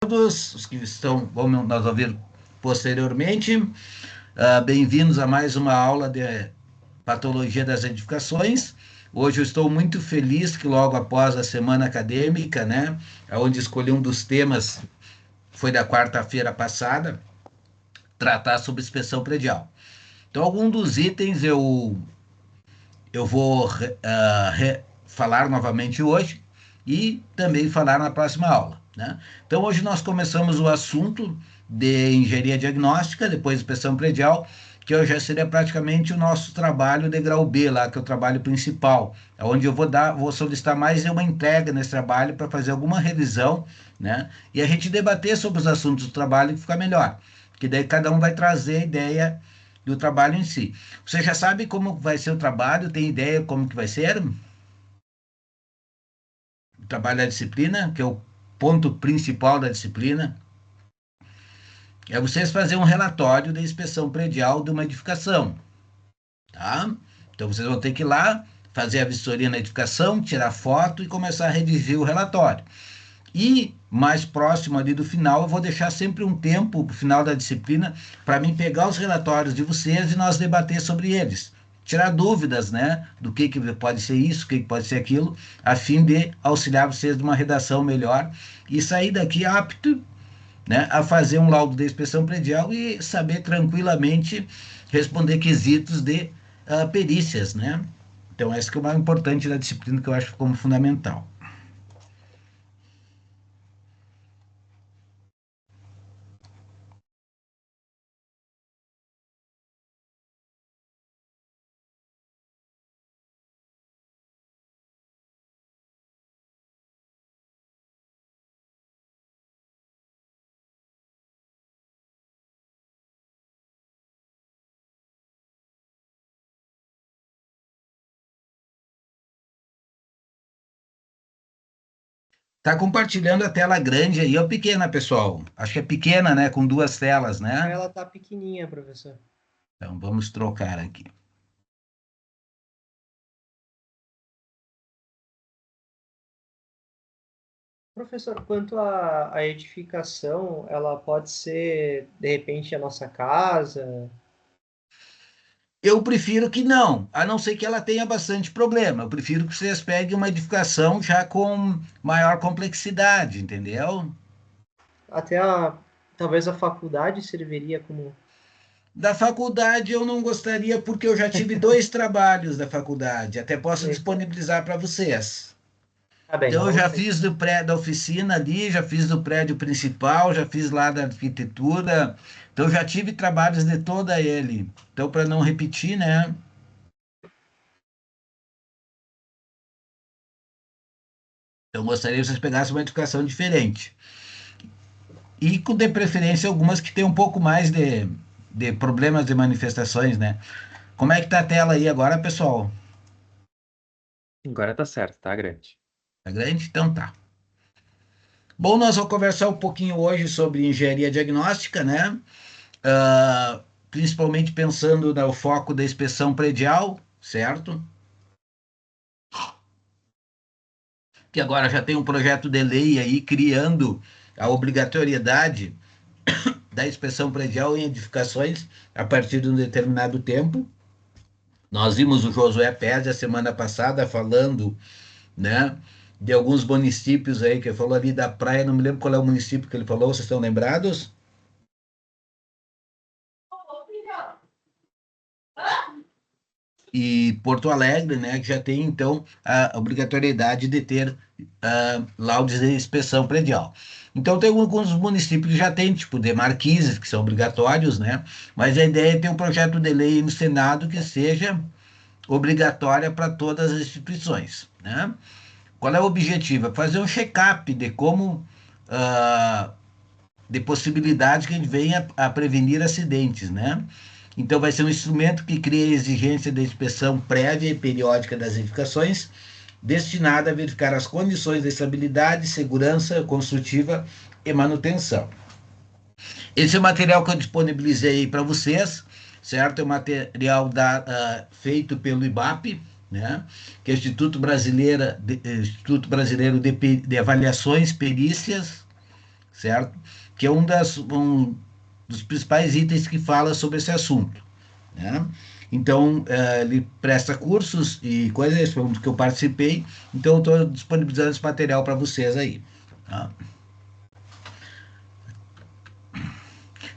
todos os que vão nos ouvir posteriormente. Bem-vindos a mais uma aula de Patologia das Edificações. Hoje eu estou muito feliz que logo após a semana acadêmica, né, onde escolhi um dos temas, foi da quarta-feira passada, tratar sobre inspeção predial. Então, alguns dos itens eu vou falar novamente hoje e também falar na próxima aula, né? Então, hoje nós começamos o assunto de engenharia diagnóstica, depois inspeção predial, que já seria praticamente o nosso trabalho de grau B lá, que é o trabalho principal, onde eu vou solicitar mais uma entrega nesse trabalho para fazer alguma revisão, né? E a gente debater sobre os assuntos do trabalho que fica melhor, que daí cada um vai trazer a ideia do trabalho em si. Você já sabe como vai ser o trabalho? Tem ideia como que vai ser? O trabalho da disciplina, que é o ponto principal da disciplina, é vocês fazerem um relatório da inspeção predial de uma edificação, tá? Então vocês vão ter que ir lá, fazer a vistoria na edificação, tirar foto e começar a redigir o relatório. E mais próximo ali do final, eu vou deixar sempre um tempo para o final da disciplina para mim pegar os relatórios de vocês e nós debater sobre eles. Tirar dúvidas, né, do que pode ser isso, o que pode ser aquilo, a fim de auxiliar vocês numa redação melhor e sair daqui apto, né, a fazer um laudo de inspeção predial e saber tranquilamente responder quesitos de perícias, né? Então, essa que é o mais importante da disciplina, que eu acho como fundamental. Tá compartilhando a tela grande aí ou pequena, pessoal? Acho que é pequena, né? Com duas telas, né? Ela tá pequenininha, professor. Então, vamos trocar aqui. Professor, quanto à edificação, ela pode ser, de repente, a nossa casa? Eu prefiro que não, a não ser que ela tenha bastante problema. Eu prefiro que vocês peguem uma edificação já com maior complexidade, entendeu? Até talvez a faculdade serviria como... Da faculdade eu não gostaria, porque eu já tive dois trabalhos da faculdade, até posso disponibilizar para vocês. Ah, bem, Então, eu então... já fiz do prédio da oficina ali, já fiz do prédio principal, já fiz lá da arquitetura. Então, já tive trabalhos de toda ele. Então, para não repetir, né? Eu gostaria que vocês pegassem uma educação diferente. E com de preferência algumas que tenham um pouco mais de problemas de manifestações, né? Como é que tá a tela aí agora, pessoal? Agora tá certo, tá grande. Tá grande? Então tá. Bom, nós vamos conversar um pouquinho hoje sobre engenharia diagnóstica, né? Principalmente pensando no foco da inspeção predial, certo? Que agora já tem um projeto de lei aí criando a obrigatoriedade da inspeção predial em edificações a partir de um determinado tempo. Nós vimos o Josué Pérez a semana passada falando, né, de alguns municípios aí, que ele falou ali da praia, não me lembro qual é o município que ele falou, vocês estão lembrados? E Porto Alegre, né, que já tem então a obrigatoriedade de ter laudos de inspeção predial. Então tem alguns municípios que já tem, tipo de marquises, que são obrigatórios, né, mas a ideia é ter um projeto de lei no Senado que seja obrigatória para todas as instituições, né? Qual é o objetivo? É fazer um check-up de como, de possibilidades que a gente venha a prevenir acidentes, né? Então, vai ser um instrumento que cria a exigência da inspeção prévia e periódica das edificações, destinada a verificar as condições de estabilidade, segurança construtiva e manutenção. Esse é o material que eu disponibilizei para vocês, certo? É um material feito pelo IBAP, né? Que é o Instituto Brasileiro de Avaliações, Perícias, certo? Que é um dos principais itens que fala sobre esse assunto, né? Então, ele presta cursos e coisas, foi um dos que eu participei, então eu estou disponibilizando esse material para vocês aí, tá?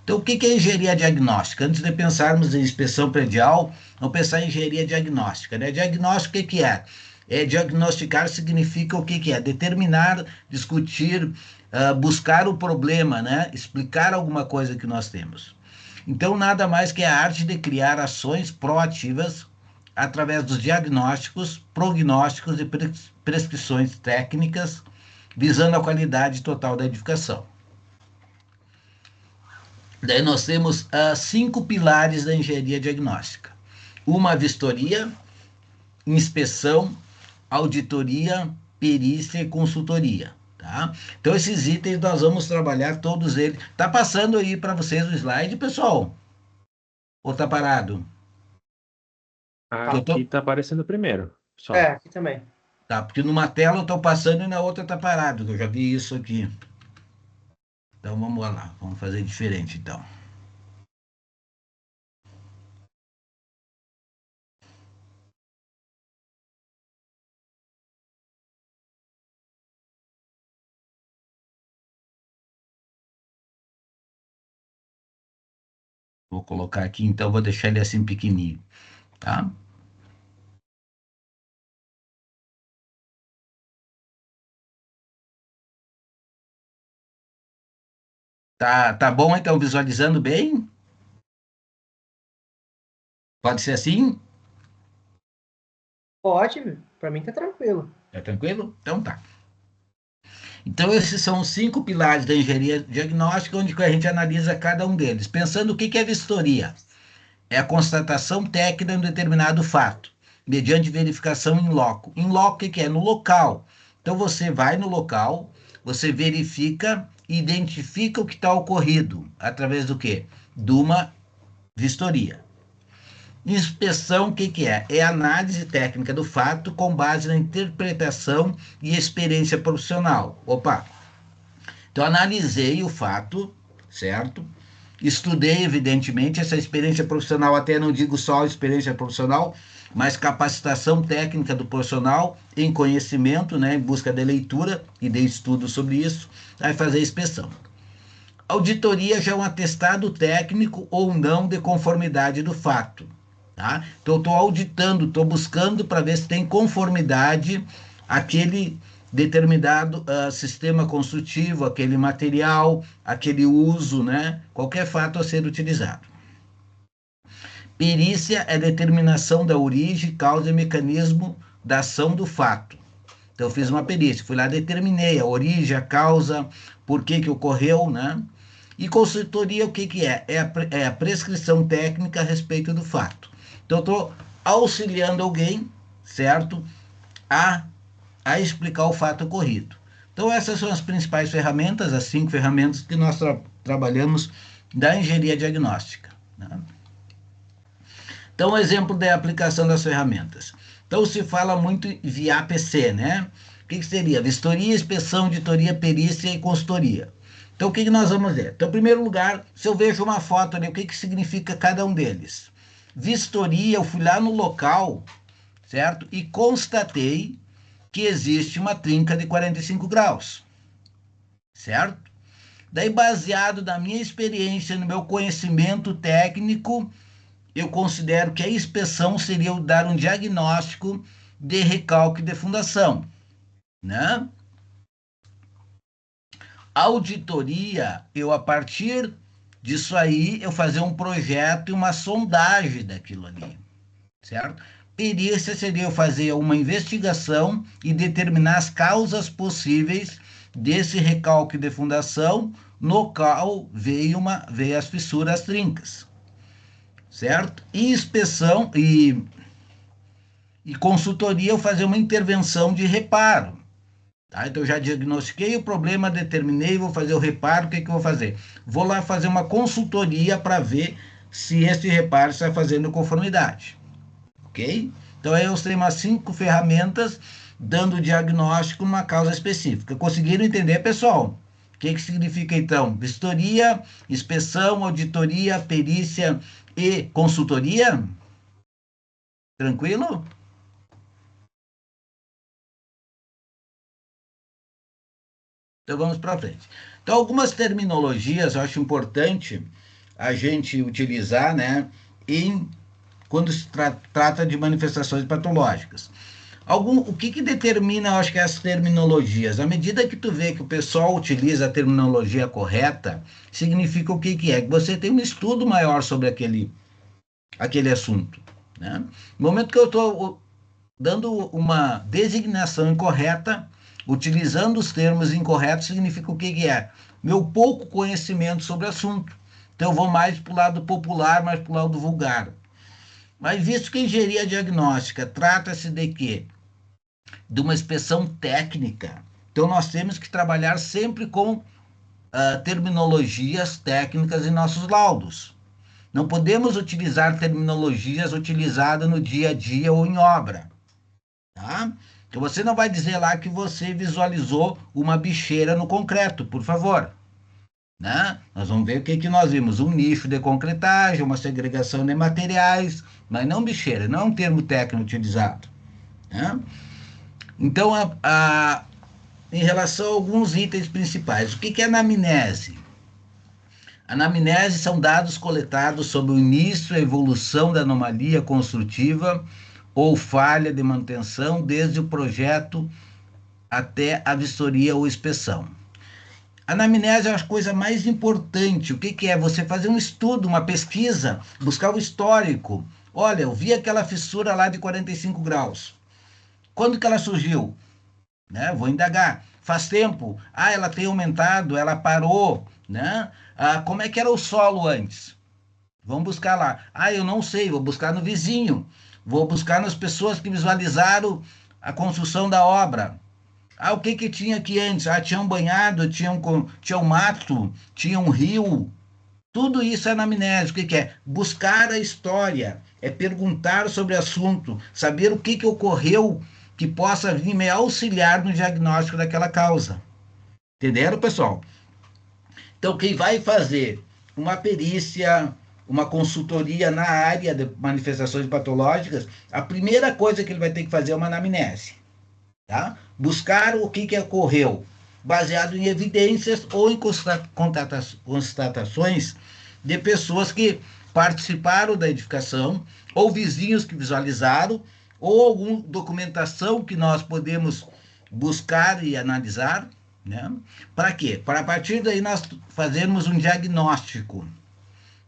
Então, o que é engenharia diagnóstica? Antes de pensarmos em inspeção predial, vamos pensar em engenharia diagnóstica, né? Diagnóstico, o que é? Diagnosticar significa o que é? Determinar, discutir, buscar o problema, né? Explicar alguma coisa que nós temos. Então, nada mais que a arte de criar ações proativas através dos diagnósticos, prognósticos e prescrições técnicas, visando a qualidade total da edificação. Daí nós temos 5 pilares da engenharia diagnóstica. Uma, vistoria, inspeção, auditoria, perícia e consultoria. Tá? Então, esses itens nós vamos trabalhar todos eles. Tá passando aí para vocês o slide, pessoal? Ou tá parado? Aqui tá aparecendo primeiro, só. Aqui também. Tá, porque numa tela eu tô passando e na outra tá parado, que eu já vi isso aqui. Então, vamos lá. Vamos fazer diferente, então. Vou colocar aqui, então, vou deixar ele assim pequenininho, tá? Tá bom, então, visualizando bem? Pode ser assim? Pode, para mim tá tranquilo. Tá tranquilo? Então tá. Então, esses são os 5 pilares da engenharia diagnóstica, onde a gente analisa cada um deles. Pensando o que é vistoria? É a constatação técnica de um determinado fato, mediante verificação in loco. In loco, o que é? No local. Então, você vai no local, você verifica e identifica o que está ocorrido, através do quê? De uma vistoria. Inspeção, o que é? É a análise técnica do fato com base na interpretação e experiência profissional. Opa! Então, analisei o fato, certo? Estudei, evidentemente, essa experiência profissional, até não digo só experiência profissional, mas capacitação técnica do profissional em conhecimento, né, em busca de leitura e de estudo sobre isso, aí fazer a inspeção. Auditoria já é um atestado técnico ou não de conformidade do fato. Tá? Então, eu estou auditando, estou buscando para ver se tem conformidade aquele determinado sistema construtivo, aquele material, aquele uso, né? Qualquer fato a ser utilizado. Perícia é determinação da origem, causa e mecanismo da ação do fato. Então, eu fiz uma perícia, fui lá, determinei a origem, a causa, por que ocorreu, né? E consultoria, o que é? É a prescrição técnica a respeito do fato. Então, eu estou auxiliando alguém, certo? A explicar o fato ocorrido. Então, essas são as principais ferramentas, as 5 ferramentas que nós trabalhamos da engenharia diagnóstica, né? Então, exemplo da aplicação das ferramentas. Então, se fala muito via APC, né? O que seria? Vistoria, inspeção, auditoria, perícia e consultoria. Então, o que nós vamos ver? Então, em primeiro lugar, se eu vejo uma foto ali, o que significa cada um deles? Vistoria, eu fui lá no local, certo? E constatei que existe uma trinca de 45 graus, certo? Daí, baseado na minha experiência, no meu conhecimento técnico, eu considero que a inspeção seria o dar um diagnóstico de recalque de fundação, né? Auditoria, eu a partir disso aí, eu fazer um projeto e uma sondagem daquilo ali, certo? Perícia seria eu fazer uma investigação e determinar as causas possíveis desse recalque de fundação, no qual veio as fissuras, as trincas, certo? E inspeção e consultoria, eu fazer uma intervenção de reparo. Tá? Então, eu já diagnostiquei o problema, determinei, vou fazer o reparo, o que eu vou fazer? Vou lá fazer uma consultoria para ver se esse reparo está fazendo conformidade. Ok? Então, aí eu tenho umas 5 ferramentas dando diagnóstico numa causa específica. Conseguiram entender, pessoal? que significa, então? Vistoria, inspeção, auditoria, perícia e consultoria? Tranquilo? Então, vamos para frente. Então, algumas terminologias eu acho importante a gente utilizar, né, quando se trata de manifestações patológicas. O que determina, eu acho que as terminologias? À medida que tu vê que o pessoal utiliza a terminologia correta, significa o que é? Que você tem um estudo maior sobre aquele assunto, né? No momento que eu estou dando uma designação incorreta, utilizando os termos incorretos, significa o que é? Meu pouco conhecimento sobre o assunto. Então eu vou mais para o lado popular, mais para o lado vulgar. Mas visto que a engenharia diagnóstica trata-se de quê? De uma inspeção técnica. Então nós temos que trabalhar sempre com terminologias técnicas em nossos laudos. Não podemos utilizar terminologias utilizadas no dia a dia ou em obra. Tá? Então você não vai dizer lá que você visualizou uma bicheira no concreto, por favor. Né? Nós vamos ver o que nós vimos. Um nicho de concretagem, uma segregação de materiais, mas não bicheira, não é um termo técnico utilizado. Né? Então, em relação a alguns itens principais, o que é anamnese? Anamnese são dados coletados sobre o início e a evolução da anomalia construtiva ou falha de manutenção, desde o projeto até a vistoria ou inspeção. A anamnese é a coisa mais importante. O que é? Você fazer um estudo, uma pesquisa, buscar o histórico. Olha, eu vi aquela fissura lá de 45 graus. Quando que ela surgiu? Né? Vou indagar. Faz tempo. Ela tem aumentado, ela parou. Né? Como é que era o solo antes? Vamos buscar lá. Eu não sei, vou buscar no vizinho. Vou buscar nas pessoas que visualizaram a construção da obra. O que tinha aqui antes? Tinha um banhado, tinha um mato, tinha um rio. Tudo isso é anamnese. O que é? Buscar a história, é perguntar sobre o assunto, saber o que ocorreu que possa vir me auxiliar no diagnóstico daquela causa. Entenderam, pessoal? Então, quem vai fazer uma perícia, uma consultoria na área de manifestações patológicas, a primeira coisa que ele vai ter que fazer é uma anamnese. Tá? Buscar o que ocorreu, baseado em evidências ou em constatações de pessoas que participaram da edificação, ou vizinhos que visualizaram, ou alguma documentação que nós podemos buscar e analisar. Né? Para quê? Para a partir daí nós fazermos um diagnóstico. O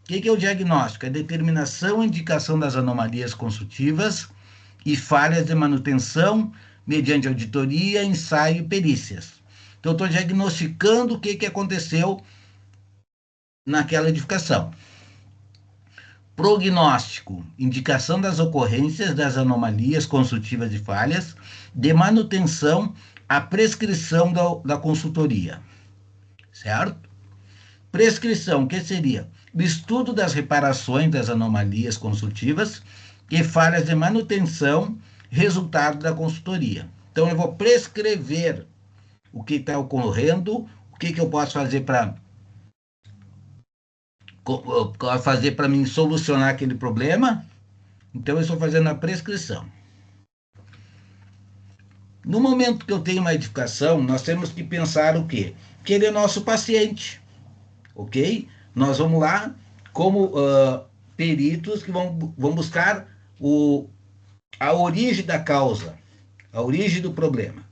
que é o diagnóstico? É a determinação e indicação das anomalias construtivas e falhas de manutenção mediante auditoria, ensaio e perícias. Então, eu estou diagnosticando o que aconteceu naquela edificação. Prognóstico, indicação das ocorrências das anomalias construtivas e falhas, de manutenção, a prescrição da consultoria. Certo? Prescrição, que seria? O estudo das reparações das anomalias construtivas e falhas de manutenção, resultado da consultoria. Então, eu vou prescrever o que está ocorrendo, o que eu posso fazer para mim solucionar aquele problema. Então, eu estou fazendo a prescrição. No momento que eu tenho uma edificação, nós temos que pensar o quê? Que ele é nosso paciente, ok? Nós vamos lá como peritos que vão buscar a origem da causa, a origem do problema.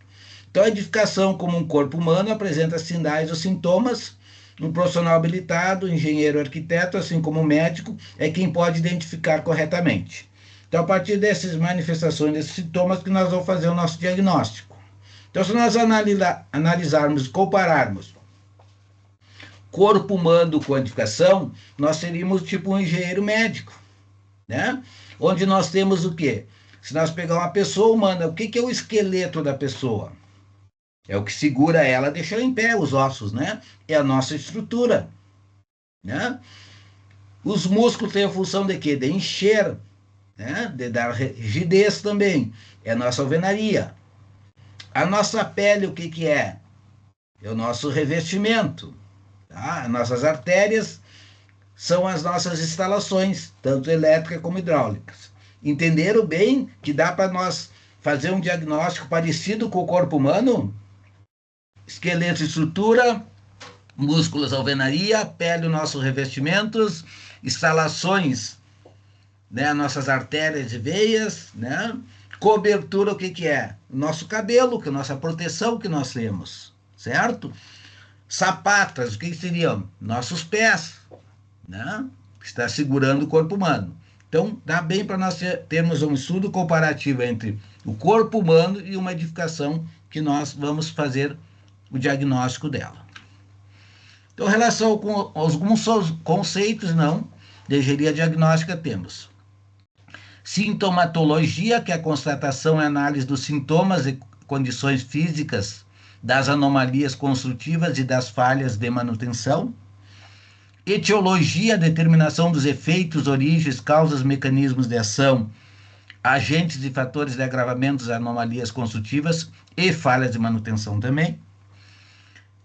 Então, a edificação como um corpo humano apresenta sinais ou sintomas. Um profissional habilitado, engenheiro, arquiteto, assim como o médico, é quem pode identificar corretamente. Então, a partir dessas manifestações, desses sintomas, que nós vamos fazer o nosso diagnóstico. Então, se nós analisarmos, compararmos corpo humano com edificação, nós seríamos tipo um engenheiro médico, né? Onde nós temos o quê? Se nós pegar uma pessoa humana, o que é o esqueleto da pessoa? É o que segura ela, deixa em pé os ossos, né? É a nossa estrutura, né? Os músculos têm a função de quê? De encher, né? De dar rigidez também. É a nossa alvenaria. A nossa pele, o que é? é o nosso revestimento. Tá? Nossas artérias são as nossas instalações, tanto elétricas como hidráulicas. Entenderam bem que dá para nós fazer um diagnóstico parecido com o corpo humano? Esqueleto e estrutura, músculos, alvenaria, pele, nossos revestimentos, instalações, né, nossas artérias e veias, né? Cobertura, o que que é? Nosso cabelo, que é a nossa proteção que nós temos, certo? Sapatas, o que seriam? Nossos pés, né? Que está segurando o corpo humano. Então, dá bem para nós termos um estudo comparativo entre o corpo humano e uma edificação que nós vamos fazer o diagnóstico dela. Então, em relação com alguns conceitos, não, de engenharia diagnóstica temos sintomatologia, que é a constatação e análise dos sintomas e condições físicas das anomalias construtivas e das falhas de manutenção. Etiologia, determinação dos efeitos, origens, causas, mecanismos de ação, agentes e fatores de agravamento das anomalias construtivas e falhas de manutenção também.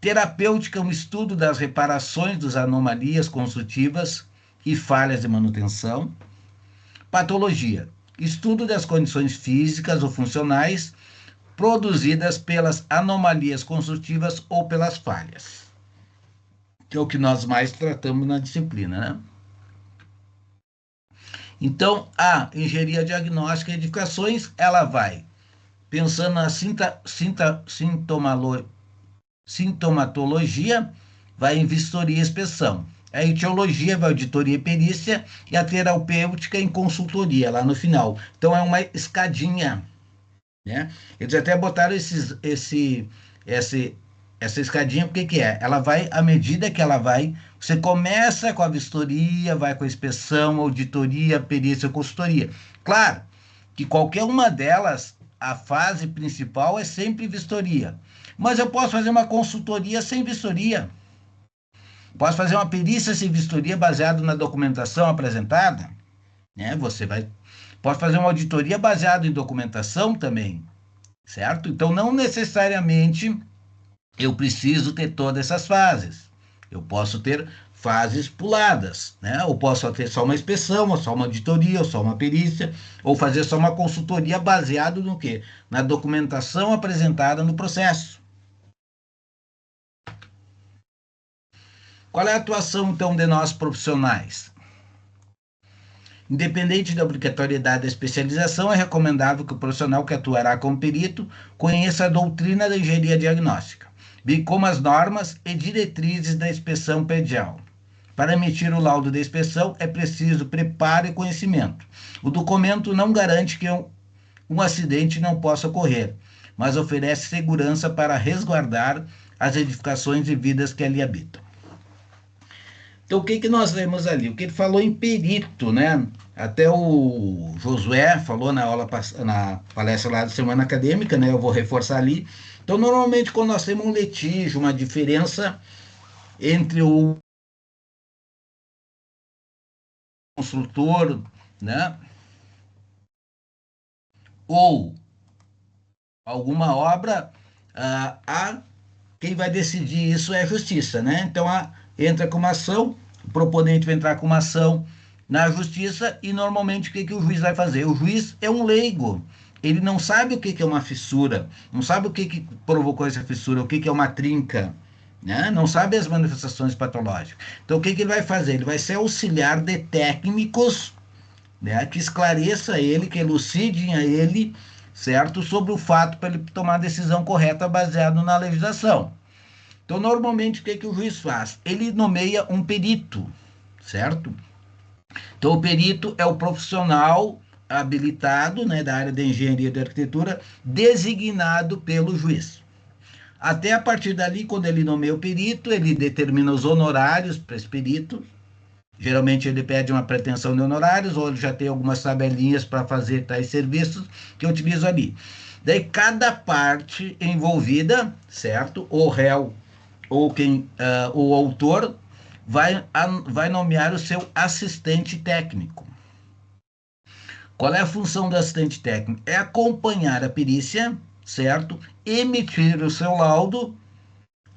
Terapêutica, um estudo das reparações das anomalias construtivas e falhas de manutenção. Patologia, estudo das condições físicas ou funcionais produzidas pelas anomalias construtivas ou pelas falhas, que é o que nós mais tratamos na disciplina, né? Então, a engenharia diagnóstica e edificações, ela vai pensando na sintomatologia, vai em vistoria e inspeção. A etiologia vai auditoria e perícia, e a terapêutica em consultoria, lá no final. Então, é uma escadinha, né? Eles até botaram essa escadinha, porque que é? Ela vai, à medida que ela vai, você começa com a vistoria, vai com a inspeção, auditoria, perícia, consultoria. Claro que qualquer uma delas, a fase principal é sempre vistoria. Mas eu posso fazer uma consultoria sem vistoria. Posso fazer uma perícia sem vistoria baseado na documentação apresentada, né? Pode fazer uma auditoria baseada em documentação também, certo? Então, não necessariamente eu preciso ter todas essas fases. Eu posso ter fases puladas, né? Ou posso ter só uma inspeção, ou só uma auditoria, ou só uma perícia, ou fazer só uma consultoria baseado no quê? Na documentação apresentada no processo. Qual é a atuação, então, de nós profissionais? Independente da obrigatoriedade da especialização, é recomendável que o profissional que atuará como perito conheça a doutrina da engenharia diagnóstica, bem como as normas e diretrizes da inspeção predial. Para emitir o laudo de inspeção, é preciso preparo e conhecimento. O documento não garante que um acidente não possa ocorrer, mas oferece segurança para resguardar as edificações e vidas que ali habitam. Então, o que nós lemos ali? O que ele falou em perito, né? Até o Josué falou na palestra lá da semana acadêmica, né? Eu vou reforçar ali. Então, normalmente, quando nós temos um litígio, uma diferença entre o construtor, né? Ou alguma obra, quem vai decidir isso é a justiça, né? Então, entra com uma ação, o proponente vai entrar com uma ação na justiça e normalmente o que o juiz vai fazer? O juiz é um leigo, ele não sabe o que é uma fissura, não sabe o que provocou essa fissura, o que é uma trinca, né? Não sabe as manifestações patológicas. Então o que ele vai fazer? Ele vai ser auxiliar de técnicos, né, que esclareça a ele, que elucidem a ele, certo, sobre o fato para ele tomar a decisão correta baseado na legislação. Então, normalmente, o que o juiz faz? Ele nomeia um perito, certo? Então, o perito é o profissional habilitado, né, da área de engenharia e de arquitetura, designado pelo juiz. Até a partir dali, quando ele nomeia o perito, ele determina os honorários para esse perito. Geralmente ele pede uma pretensão de honorários, ou ele já tem algumas tabelinhas para fazer tais serviços que eu utilizo ali. Daí, cada parte envolvida, certo? O réu ou o autor vai nomear o seu assistente técnico. Qual é a função do assistente técnico? É acompanhar a perícia, certo? Emitir o seu laudo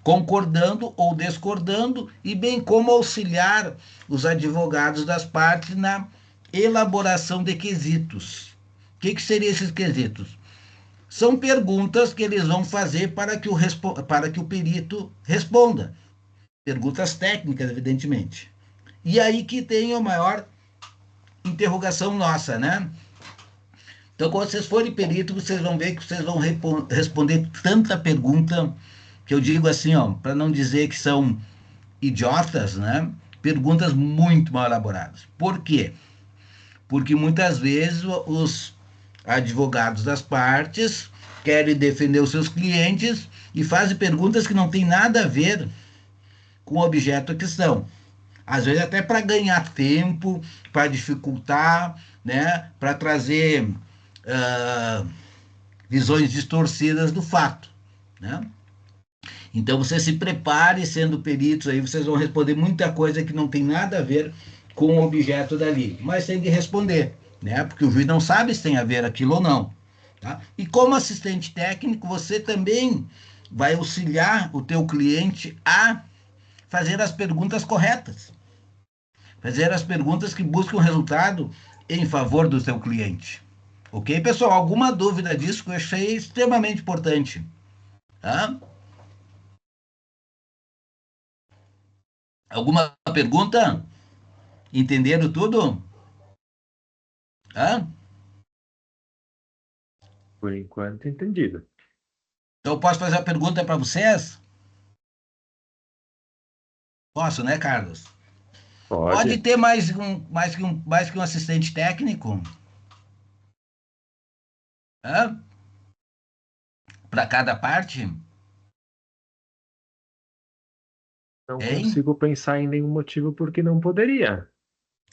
concordando ou discordando, e bem como auxiliar os advogados das partes na elaboração de quesitos. O que seriam esses quesitos? São perguntas que eles vão fazer para que o perito responda. Perguntas técnicas, evidentemente. E aí que tem a maior interrogação nossa, né? Então, quando vocês forem perito, vocês vão ver que vocês vão responder tanta pergunta, que eu digo assim, ó, para não dizer que são idiotas, né? Perguntas muito mal elaboradas. Por quê? Porque muitas vezes os advogados das partes querem defender os seus clientes e fazem perguntas que não têm nada a ver com o objeto da questão. Às vezes até para ganhar tempo, para dificultar, né? Para trazer visões distorcidas do fato, né? Então, você se prepare sendo peritos, aí vocês vão responder muita coisa que não tem nada a ver com o objeto dali, mas tem que responder, né? Porque o juiz não sabe se tem a ver aquilo ou não, tá? E como assistente técnico, você também vai auxiliar o teu cliente a fazer as perguntas corretas, fazer as perguntas que buscam resultado em favor do teu cliente. Ok, pessoal? Alguma dúvida disso que eu achei extremamente importante, tá? Alguma pergunta? Entenderam tudo? Hã? Por enquanto, entendido. Então, eu posso fazer uma pergunta para vocês? Posso, né, Carlos? Pode Pode. ter mais que um assistente técnico? Hã? Para cada parte? Não Hein? consigo pensar em nenhum motivo porque não poderia.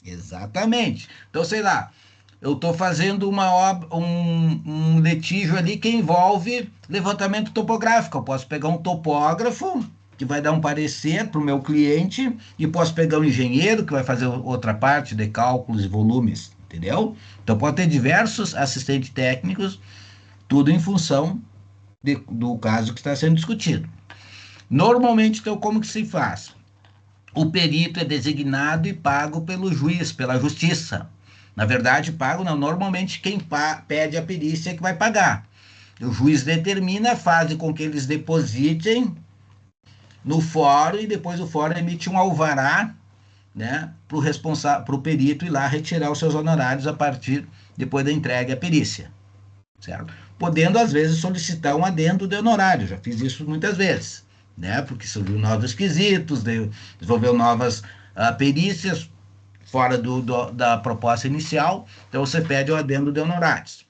Exatamente. Então, sei lá, eu estou fazendo um litígio ali que envolve levantamento topográfico. Eu posso pegar um topógrafo que vai dar um parecer para o meu cliente e posso pegar um engenheiro que vai fazer outra parte de cálculos e volumes, entendeu? Então pode ter diversos assistentes técnicos, tudo em função do caso que está sendo discutido. Normalmente, então, como que se faz? O perito é designado e pago pelo juiz, pela justiça. Na verdade, pago não. Normalmente, quem pede a perícia é que vai pagar. O juiz determina, faz com que eles depositem no fórum e depois o fórum emite um alvará, né, para o perito ir lá retirar os seus honorários a partir depois da entrega à perícia, certo? Podendo, às vezes, solicitar um adendo de honorário. Já fiz isso muitas vezes, né? Porque surgiu novos quesitos, desenvolveu novas perícias fora da proposta inicial, então você pede o adendo de honorários.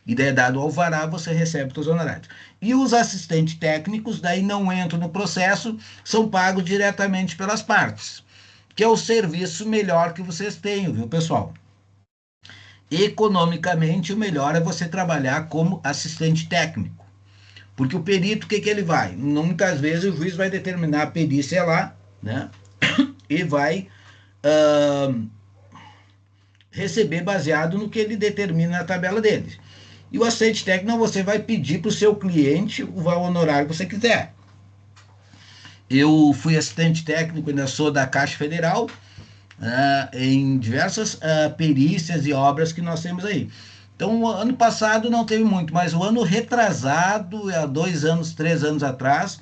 E daí, dado o alvará, você recebe os honorários. E os assistentes técnicos, daí não entram no processo, são pagos diretamente pelas partes, que é o serviço melhor que vocês têm, viu, pessoal? Economicamente, o melhor é você trabalhar como assistente técnico. Porque o perito, o que ele vai? Muitas vezes o juiz vai determinar a perícia lá, né? E vai receber baseado no que ele determina na tabela dele. E o assistente técnico, você vai pedir para o seu cliente o honorário que você quiser. Eu fui assistente técnico, ainda sou da Caixa Federal, em diversas perícias e obras que nós temos aí. Então, ano passado não teve muito, mas o ano retrasado, há 2 anos, 3 anos atrás,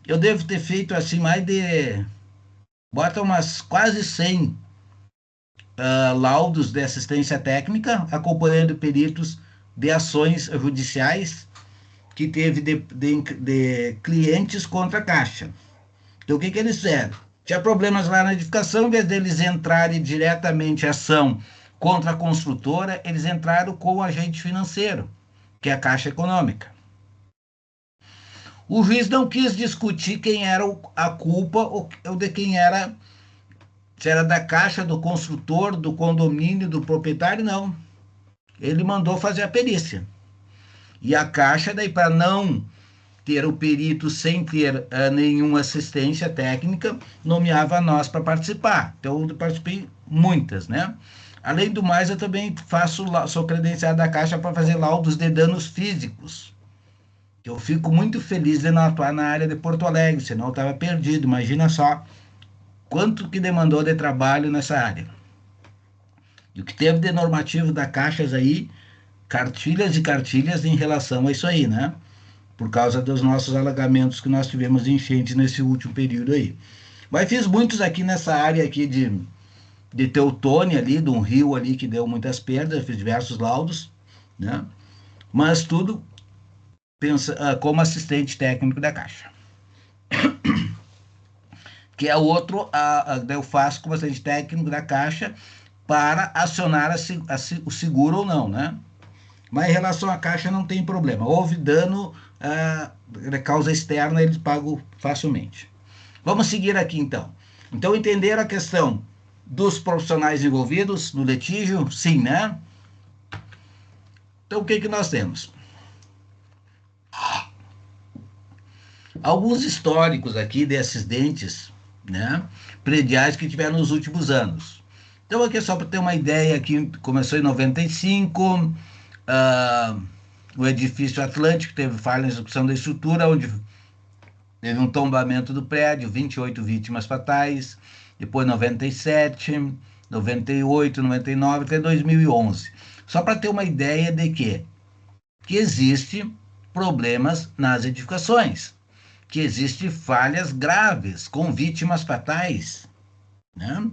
eu devo ter feito assim mais de, bota umas quase 100 laudos de assistência técnica, acompanhando peritos de ações judiciais que teve de clientes contra a Caixa. Então, o que eles fizeram? Tinha problemas lá na edificação, em vez deles entrarem diretamente em ação contra a construtora, eles entraram com o agente financeiro, que é a Caixa Econômica. O juiz não quis discutir quem era a culpa ou de quem era, se era da Caixa, do construtor, do condomínio, do proprietário, não. Ele mandou fazer a perícia. E a Caixa, daí, para não ter o perito sem ter nenhuma assistência técnica, nomeava nós para participar. Então, eu participei muitas, né? Além do mais, eu também sou credenciado da Caixa para fazer laudos de danos físicos, Eu fico muito feliz de não atuar na área de Porto Alegre, senão eu estava perdido. Imagina só quanto que demandou de trabalho nessa área. E o que teve de normativo da Caixas aí, cartilhas e cartilhas em relação a isso aí, né? Por causa dos nossos alagamentos que nós tivemos de enchentes nesse último período aí. Mas fiz muitos aqui nessa área aqui de Teutônia ali, de um rio ali que deu muitas perdas, fiz diversos laudos, né? Mas tudo como assistente técnico da Caixa. Que é o outro, eu faço como assistente técnico da Caixa para acionar o seguro ou não, né? Mas em relação à Caixa não tem problema. Houve dano, causa externa, eles pagam facilmente. Vamos seguir aqui então. Então, entender a questão dos profissionais envolvidos no litígio? Sim, né? Então, o que nós temos? Alguns históricos aqui de acidentes, né, prediais que tiveram nos últimos anos. Então, aqui só para ter uma ideia, aqui começou em 95, o edifício Atlântico teve falha na execução da estrutura, onde teve um tombamento do prédio, 28 vítimas fatais, depois 97, 98, 99, até 2011. Só para ter uma ideia de que existem problemas nas edificações, que existem falhas graves, com vítimas fatais, né?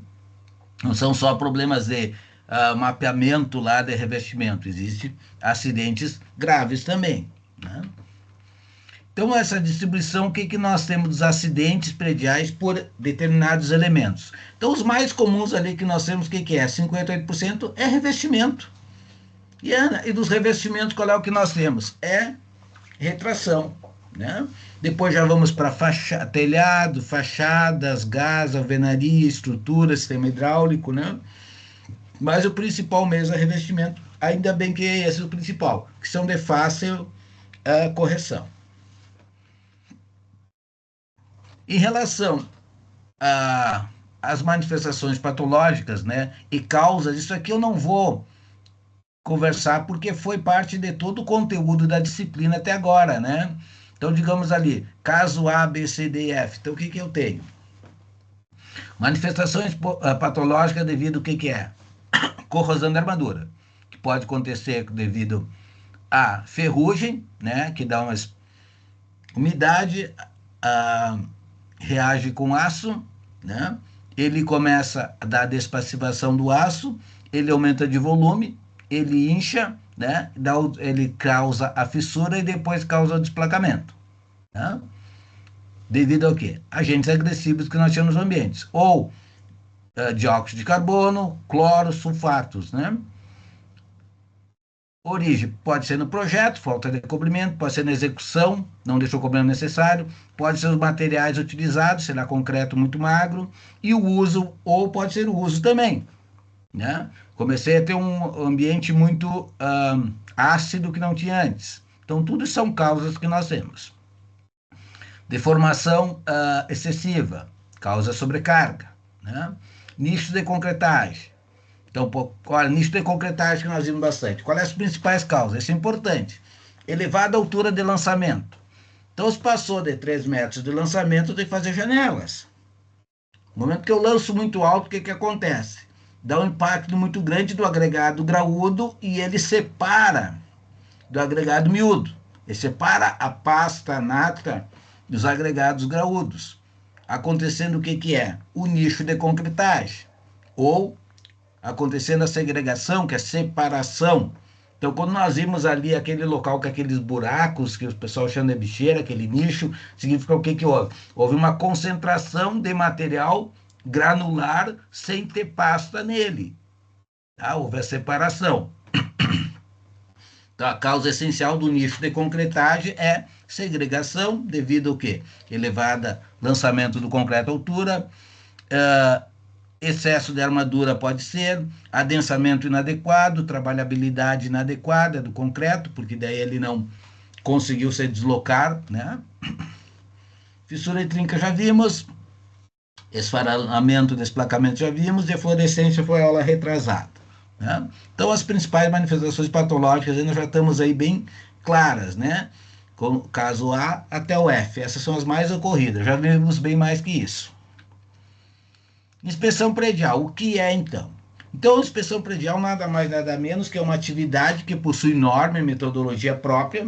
Não são só problemas de mapeamento lá de revestimento, existem acidentes graves também, né? Então, essa distribuição, o que nós temos dos acidentes prediais por determinados elementos? Então, os mais comuns ali que nós temos, o que é? 58% é revestimento. E dos revestimentos, qual é o que nós temos? É retração, né? Depois já vamos para telhado, fachadas, gás, alvenaria, estrutura, sistema hidráulico, né? Mas o principal mesmo é revestimento. Ainda bem que esse é o principal, que são de fácil correção. Em relação às manifestações patológicas, né, e causas, isso aqui eu não vou conversar porque foi parte de todo o conteúdo da disciplina até agora, né? Então, digamos ali, caso A, B, C, D e F. Então, o que eu tenho? Manifestações patológicas devido ao que é? Corrosão da armadura, que pode acontecer devido a ferrugem, né, que dá uma umidade, reage com aço, né? Ele começa a dar despassivação do aço, ele aumenta de volume, ele incha, né? Ele causa a fissura e depois causa o desplacamento, né? Devido ao quê? Agentes agressivos que nós temos nos ambientes, ou dióxido de carbono, cloro, sulfatos, né? Origem pode ser no projeto, falta de cobrimento, pode ser na execução, não deixou o cobrimento necessário, pode ser os materiais utilizados, será concreto muito magro, e o uso, ou pode ser o uso também, né? Comecei a ter um ambiente muito ácido que não tinha antes. Então, tudo são causas que nós temos. Deformação excessiva, causa sobrecarga, né? Nicho de concretagem. Então, olha, nicho de concretagem que nós vimos bastante. Quais as principais causas? Isso é importante. Elevada altura de lançamento. Então, se passou de 3 metros de lançamento, eu tenho que fazer janelas. No momento que eu lanço muito alto, o que acontece? Dá um impacto muito grande do agregado graúdo e ele separa do agregado miúdo. Ele separa a pasta nata dos agregados graúdos. Acontecendo o que é? O nicho de concretagem. Ou acontecendo a segregação, que é a separação. Então, quando nós vimos ali aquele local com aqueles buracos, que o pessoal chama de bicheira, aquele nicho, significa o que houve? Houve uma concentração de material granular sem ter pasta nele. Tá? Houve a separação. Então, a causa essencial do nicho de concretagem é segregação, devido ao quê? Elevada lançamento do concreto à altura, excesso de armadura pode ser, adensamento inadequado, trabalhabilidade inadequada do concreto, porque daí ele não conseguiu se deslocar, né? Fissura e trinca já vimos, esfarelamento, desplacamento já vimos, deflorescência foi a aula retrasada, né? Então, as principais manifestações patológicas nós já estamos aí bem claras, né? com o caso A até o F. Essas são as mais ocorridas, já vimos bem mais que isso. Inspeção predial, o que é então? Então, a inspeção predial nada mais nada menos que é uma atividade que possui norma e metodologia própria,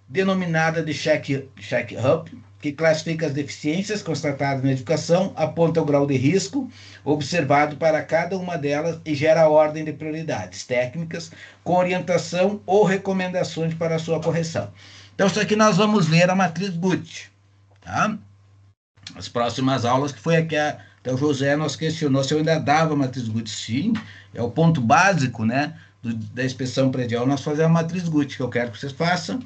denominada de check-up, que classifica as deficiências constatadas na edificação, aponta o grau de risco observado para cada uma delas e gera a ordem de prioridades técnicas com orientação ou recomendações para a sua correção. Então, isso aqui nós vamos ver a matriz Guth, tá? As próximas aulas, que foi aqui até o José nos questionou se eu ainda dava a matriz Guth. Sim, é o ponto básico, né, da inspeção predial, nós fazemos a matriz Guth, que eu quero que vocês façam.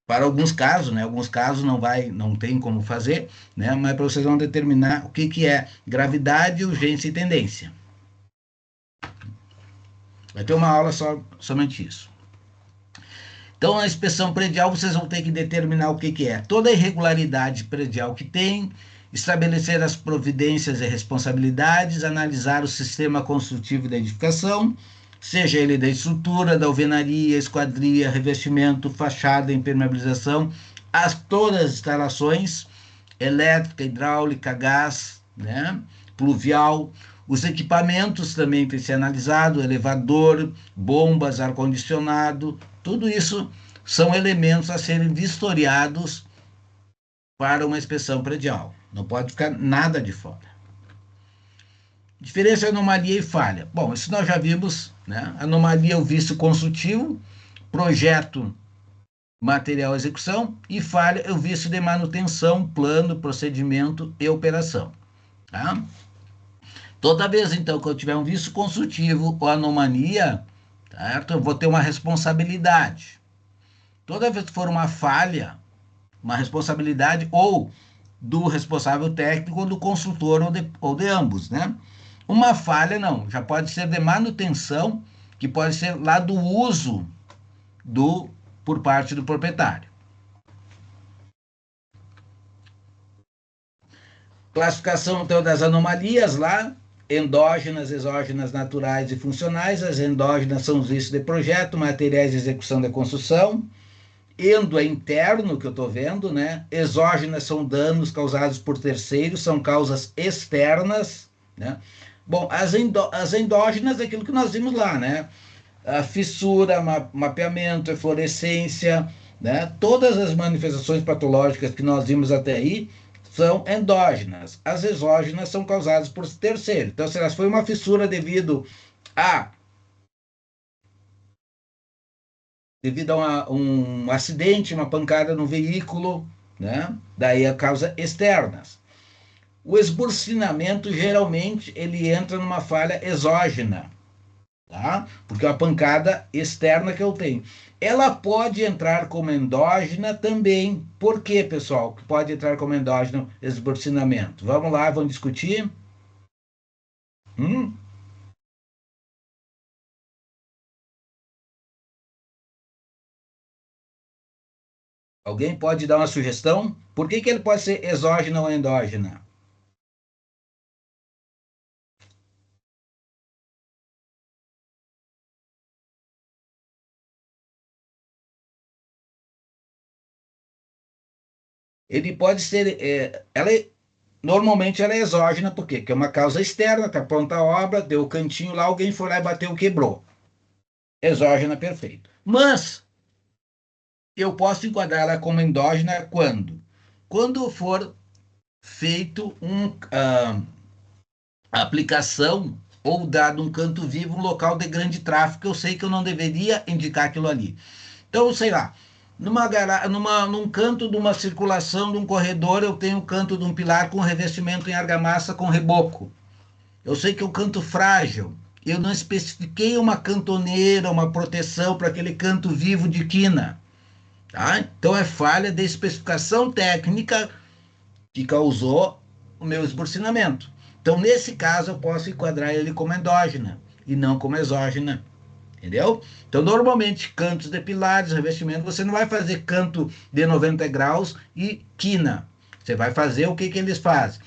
Para alguns casos, né? Alguns casos não tem como fazer, né? Mas para vocês vão determinar o que é gravidade, urgência e tendência. Vai ter uma aula somente isso. Então, a inspeção predial, vocês vão ter que determinar o que é. Toda irregularidade predial que tem, estabelecer as providências e responsabilidades, analisar o sistema construtivo da edificação, seja ele da estrutura, da alvenaria, esquadria, revestimento, fachada, impermeabilização, todas as instalações, elétrica, hidráulica, gás, né, pluvial, os equipamentos também tem que ser analisado, elevador, bombas, ar-condicionado, tudo isso são elementos a serem vistoriados para uma inspeção predial. Não pode ficar nada de fora. Diferença, anomalia e falha. Bom, isso nós já vimos, né? Anomalia é o vício construtivo, projeto, material, execução, e falha é o vício de manutenção, plano, procedimento e operação. Tá? Toda vez, então, que eu tiver um vício construtivo ou anomalia, certo? Eu vou ter uma responsabilidade. Toda vez que for uma falha, uma responsabilidade ou do responsável técnico ou do consultor ou de ambos, né? Uma falha, não, já pode ser de manutenção, que pode ser lá do uso por parte do proprietário. Classificação, então, das anomalias lá, endógenas, exógenas, naturais e funcionais. As endógenas são os vícios de projeto, materiais de execução da construção. Endo é interno, que eu estou vendo, né? Exógenas são danos causados por terceiros, são causas externas, né? Bom, as endógenas é aquilo que nós vimos lá, né? A fissura, mapeamento, eflorescência, né? Todas as manifestações patológicas que nós vimos até aí são endógenas. As exógenas são causadas por terceiros. Então, se elas foi uma fissura devido a um acidente, uma pancada no veículo, né? Daí a causa externas. O esburcinamento, geralmente, ele entra numa falha exógena, tá? Porque é uma pancada externa que eu tenho. Ela pode entrar como endógena também. Por quê, pessoal, que pode entrar como endógeno esburcinamento? Vamos lá, vamos discutir? Alguém pode dar uma sugestão? Por que ele pode ser exógena ou endógena? Ele pode ser, normalmente ela é exógena, por quê? Porque é uma causa externa, está pronta a obra, deu o cantinho lá, alguém foi lá e bateu, quebrou. Exógena, perfeito. Mas eu posso enquadrar ela como endógena quando? Quando for feito aplicação ou dado um canto vivo, um local de grande tráfego, eu sei que eu não deveria indicar aquilo ali. Então, sei lá, num canto de uma circulação, de um corredor, eu tenho o canto de um pilar com revestimento em argamassa com reboco. Eu sei que é um canto frágil. Eu não especifiquei uma cantoneira, uma proteção para aquele canto vivo de quina. Tá? Então, é falha de especificação técnica que causou o meu esburcinamento. Então, nesse caso, eu posso enquadrar ele como endógena e não como exógena. Entendeu? Então, normalmente, cantos de pilares, revestimento, você não vai fazer canto de 90 graus e quina. Você vai fazer o que eles fazem?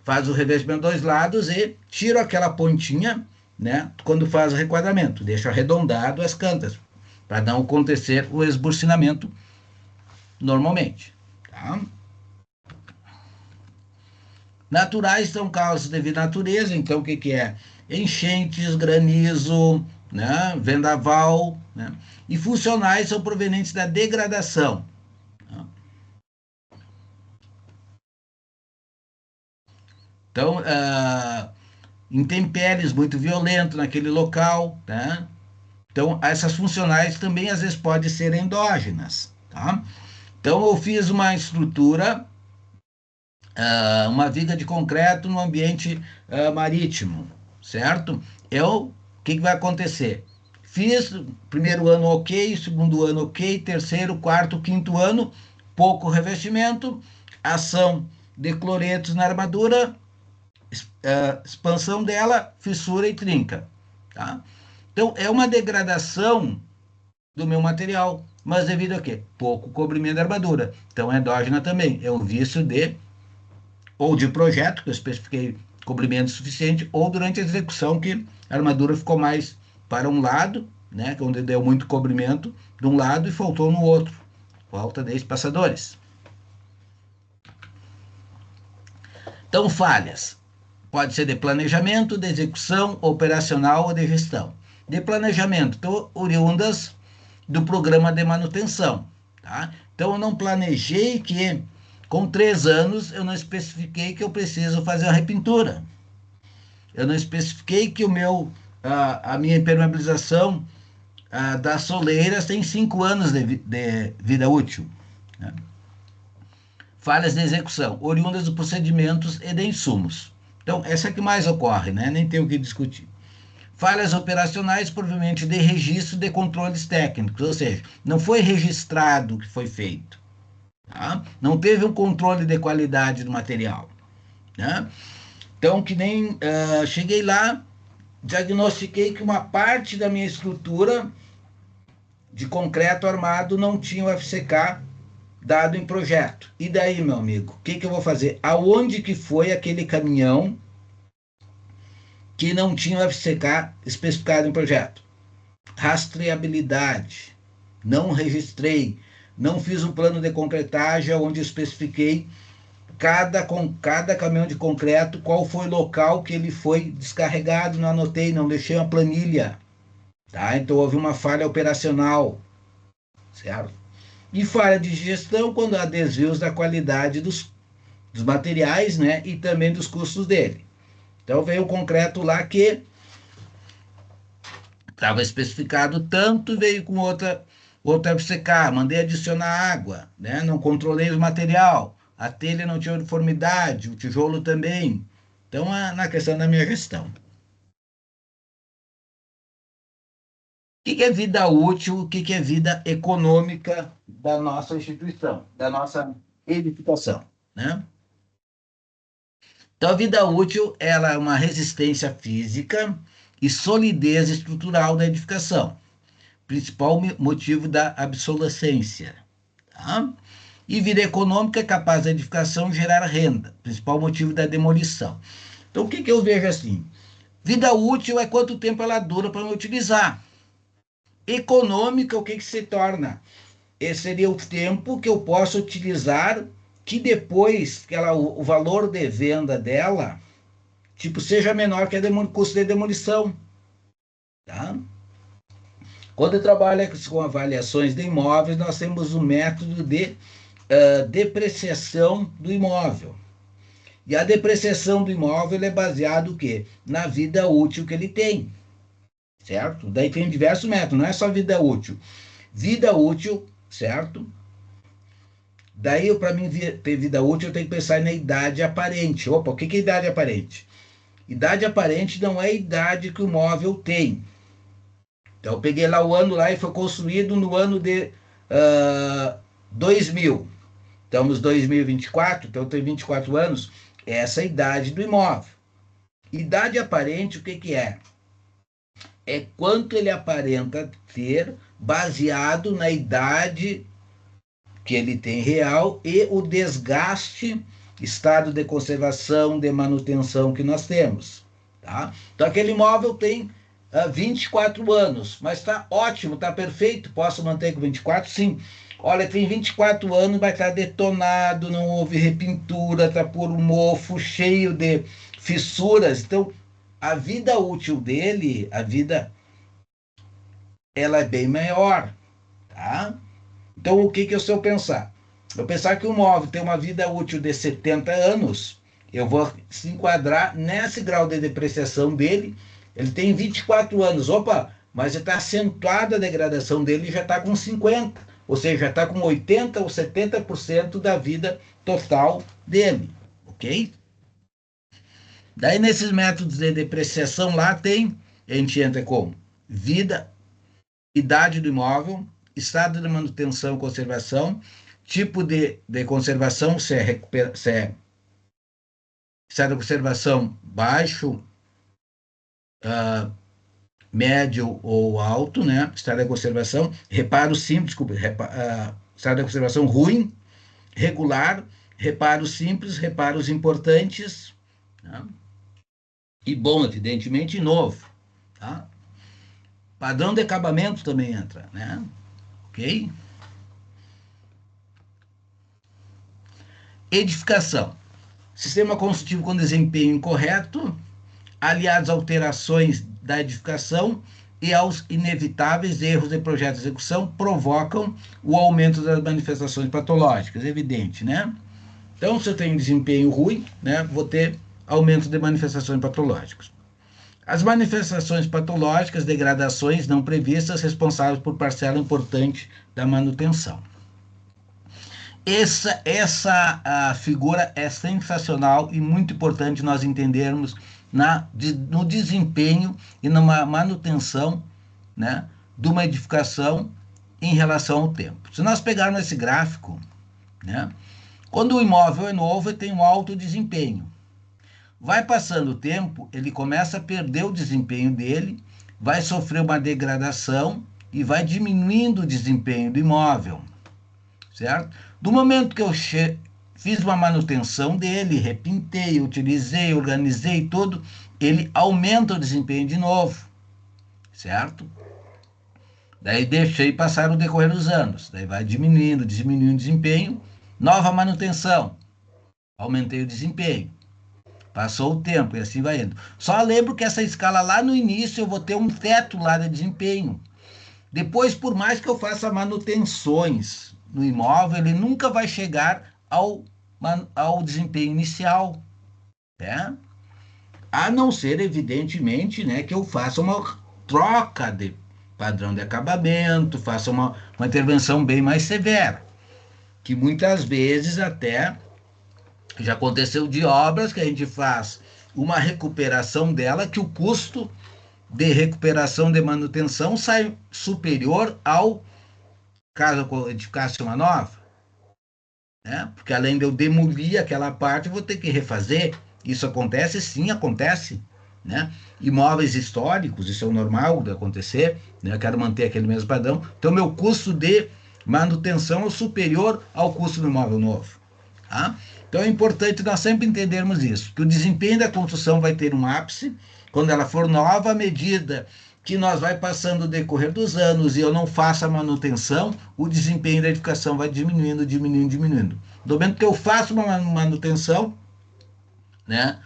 Faz o revestimento dos lados e tira aquela pontinha, né? Quando faz o requadramento. Deixa arredondado as cantas, para não acontecer o esburcinamento normalmente. Tá? Naturais são causas devido à natureza, então o que, que é? Enchentes, granizo, né? Vendaval, né? E funcionais são provenientes da degradação. Né? Então, intempéries muito violentas naquele local, né? Então, essas funcionais também às vezes podem ser endógenas, tá? Então, eu fiz uma estrutura, uma viga de concreto no ambiente marítimo, certo? O que vai acontecer? Fiz primeiro ano ok, segundo ano ok, terceiro, quarto, quinto ano, pouco revestimento, ação de cloretos na armadura, expansão dela, fissura e trinca, tá? Então, é uma degradação do meu material, mas devido a quê? Pouco cobrimento da armadura. Então, é endógena também. É um vício ou de projeto, que eu especifiquei cobrimento suficiente, ou durante a execução, que a armadura ficou mais para um lado, né, onde deu muito cobrimento de um lado e faltou no outro. Falta de espaçadores. Então, falhas. Pode ser de planejamento, de execução, operacional ou de gestão. De planejamento, então, oriundas do programa de manutenção. Tá? Então, eu não planejei que, com 3 anos, eu não especifiquei que eu preciso fazer uma repintura. Eu não especifiquei que a minha impermeabilização das soleiras tem 5 anos de vida útil. Né? Falhas de execução, oriundas de procedimentos e de insumos. Então, essa é que mais ocorre, né? Nem tem o que discutir. Falhas operacionais, provavelmente de registro de controles técnicos, ou seja, não foi registrado o que foi feito. Tá? Não teve um controle de qualidade do material. Né? Então, que nem cheguei lá, diagnostiquei que uma parte da minha estrutura de concreto armado não tinha o FCK dado em projeto. E daí, meu amigo, o que eu vou fazer? Aonde que foi aquele caminhão que não tinha o FCK especificado em projeto? Rastreabilidade. Não registrei. Não fiz um plano de concretagem onde especifiquei cada caminhão de concreto, qual foi o local que ele foi descarregado, não anotei, não deixei uma planilha. Tá? Então houve uma falha operacional. Certo? E falha de gestão quando há desvios da qualidade dos materiais, né? E também dos custos dele. Então veio o concreto lá que estava especificado tanto, veio com outra FCK, mandei adicionar água, né? Não controlei o material, a telha não tinha uniformidade, o tijolo também. Então, na questão da minha gestão. O que é vida útil, o que é vida econômica da nossa instituição, da nossa edificação, né? Então, a vida útil, ela é uma resistência física e solidez estrutural da edificação, principal motivo da obsolescência. Tá? E vida econômica é capaz da edificação gerar renda, principal motivo da demolição. Então, o que eu vejo assim? Vida útil é quanto tempo ela dura para eu utilizar. Econômica, o que se torna? Esse seria o tempo que eu posso utilizar, que depois que o valor de venda dela, tipo, seja menor que o custo de demolição. Tá? Quando trabalha com avaliações de imóveis, nós temos um método de depreciação do imóvel. E a depreciação do imóvel é baseado o quê? Na vida útil que ele tem. Certo? Daí tem diversos métodos, não é só vida útil. Vida útil, certo? Daí, para mim ter vida útil, eu tenho que pensar na idade aparente. Opa, o que é idade aparente? Idade aparente não é a idade que o móvel tem. Então, eu peguei lá o ano lá e foi construído no ano de 2000. Estamos em 2024, então eu tenho 24 anos. Essa é a idade do imóvel. Idade aparente, o que é? É quanto ele aparenta ter baseado na idade que ele tem real e o desgaste, estado de conservação, de manutenção que nós temos. Tá? Então, aquele imóvel tem 24 anos, mas está ótimo, está perfeito, posso manter com 24? Sim. Olha, tem 24 anos, vai estar detonado, não houve repintura, está por um mofo, cheio de fissuras. Então, a vida útil dele, ela é bem maior, tá? Então, o que que eu pensar? Eu pensar que o móvel tem uma vida útil de 70 anos, eu vou se enquadrar nesse grau de depreciação dele. Ele tem 24 anos, opa, mas está acentuada a degradação dele e já está com 50, ou seja, já está com 80 ou 70% da vida total dele, ok? Daí, nesses métodos de depreciação lá tem, a gente entra com vida, idade do imóvel, estado de manutenção e conservação, tipo de conservação, se é estado de conservação baixo, médio ou alto, né? Estado de conservação, reparo simples, desculpa, estado de conservação ruim, regular, reparos simples, reparos importantes, né? E bom, evidentemente, novo, tá? Padrão de acabamento também entra, né? Ok? Edificação. Sistema construtivo com desempenho incorreto, aliados a alterações da edificação e aos inevitáveis erros de projeto de execução, provocam o aumento das manifestações patológicas, evidente, né? Então, se eu tenho desempenho ruim, né, vou ter aumento de manifestações patológicas. As manifestações patológicas, degradações não previstas, responsáveis por parcela importante da manutenção. Essa a figura é sensacional e muito importante nós entendermos no desempenho e numa manutenção, né, de uma edificação em relação ao tempo. Se nós pegarmos esse gráfico, né, quando o imóvel é novo, ele tem um alto desempenho. Vai passando o tempo, ele começa a perder o desempenho dele, vai sofrer uma degradação e vai diminuindo o desempenho do imóvel, certo? Do momento que eu fiz uma manutenção dele, repintei, utilizei, organizei tudo, ele aumenta o desempenho de novo, certo? Daí deixei passar o decorrer dos anos, daí vai diminuindo o desempenho, nova manutenção, aumentei o desempenho. Passou o tempo e assim vai indo. Só lembro que essa escala lá no início eu vou ter um teto lá de desempenho. Depois, por mais que eu faça manutenções no imóvel, ele nunca vai chegar ao desempenho inicial, né? A não ser, evidentemente, né, que eu faça uma troca de padrão de acabamento, faça uma intervenção bem mais severa, que muitas vezes até já aconteceu de obras que a gente faz uma recuperação dela, que o custo de recuperação de manutenção sai superior ao caso eu edificasse uma nova, né? Porque além de eu demolir aquela parte, eu vou ter que refazer. Isso acontece? Sim, acontece, né? Imóveis históricos, isso é o normal de acontecer, né? Eu quero manter aquele mesmo padrão. Então, meu custo de manutenção é superior ao custo do imóvel novo, tá? Então, é importante nós sempre entendermos isso, que o desempenho da construção vai ter um ápice quando ela for nova, à medida que nós vai passando o decorrer dos anos e eu não faço a manutenção, o desempenho da edificação vai diminuindo. Do momento que eu faço uma manutenção, né,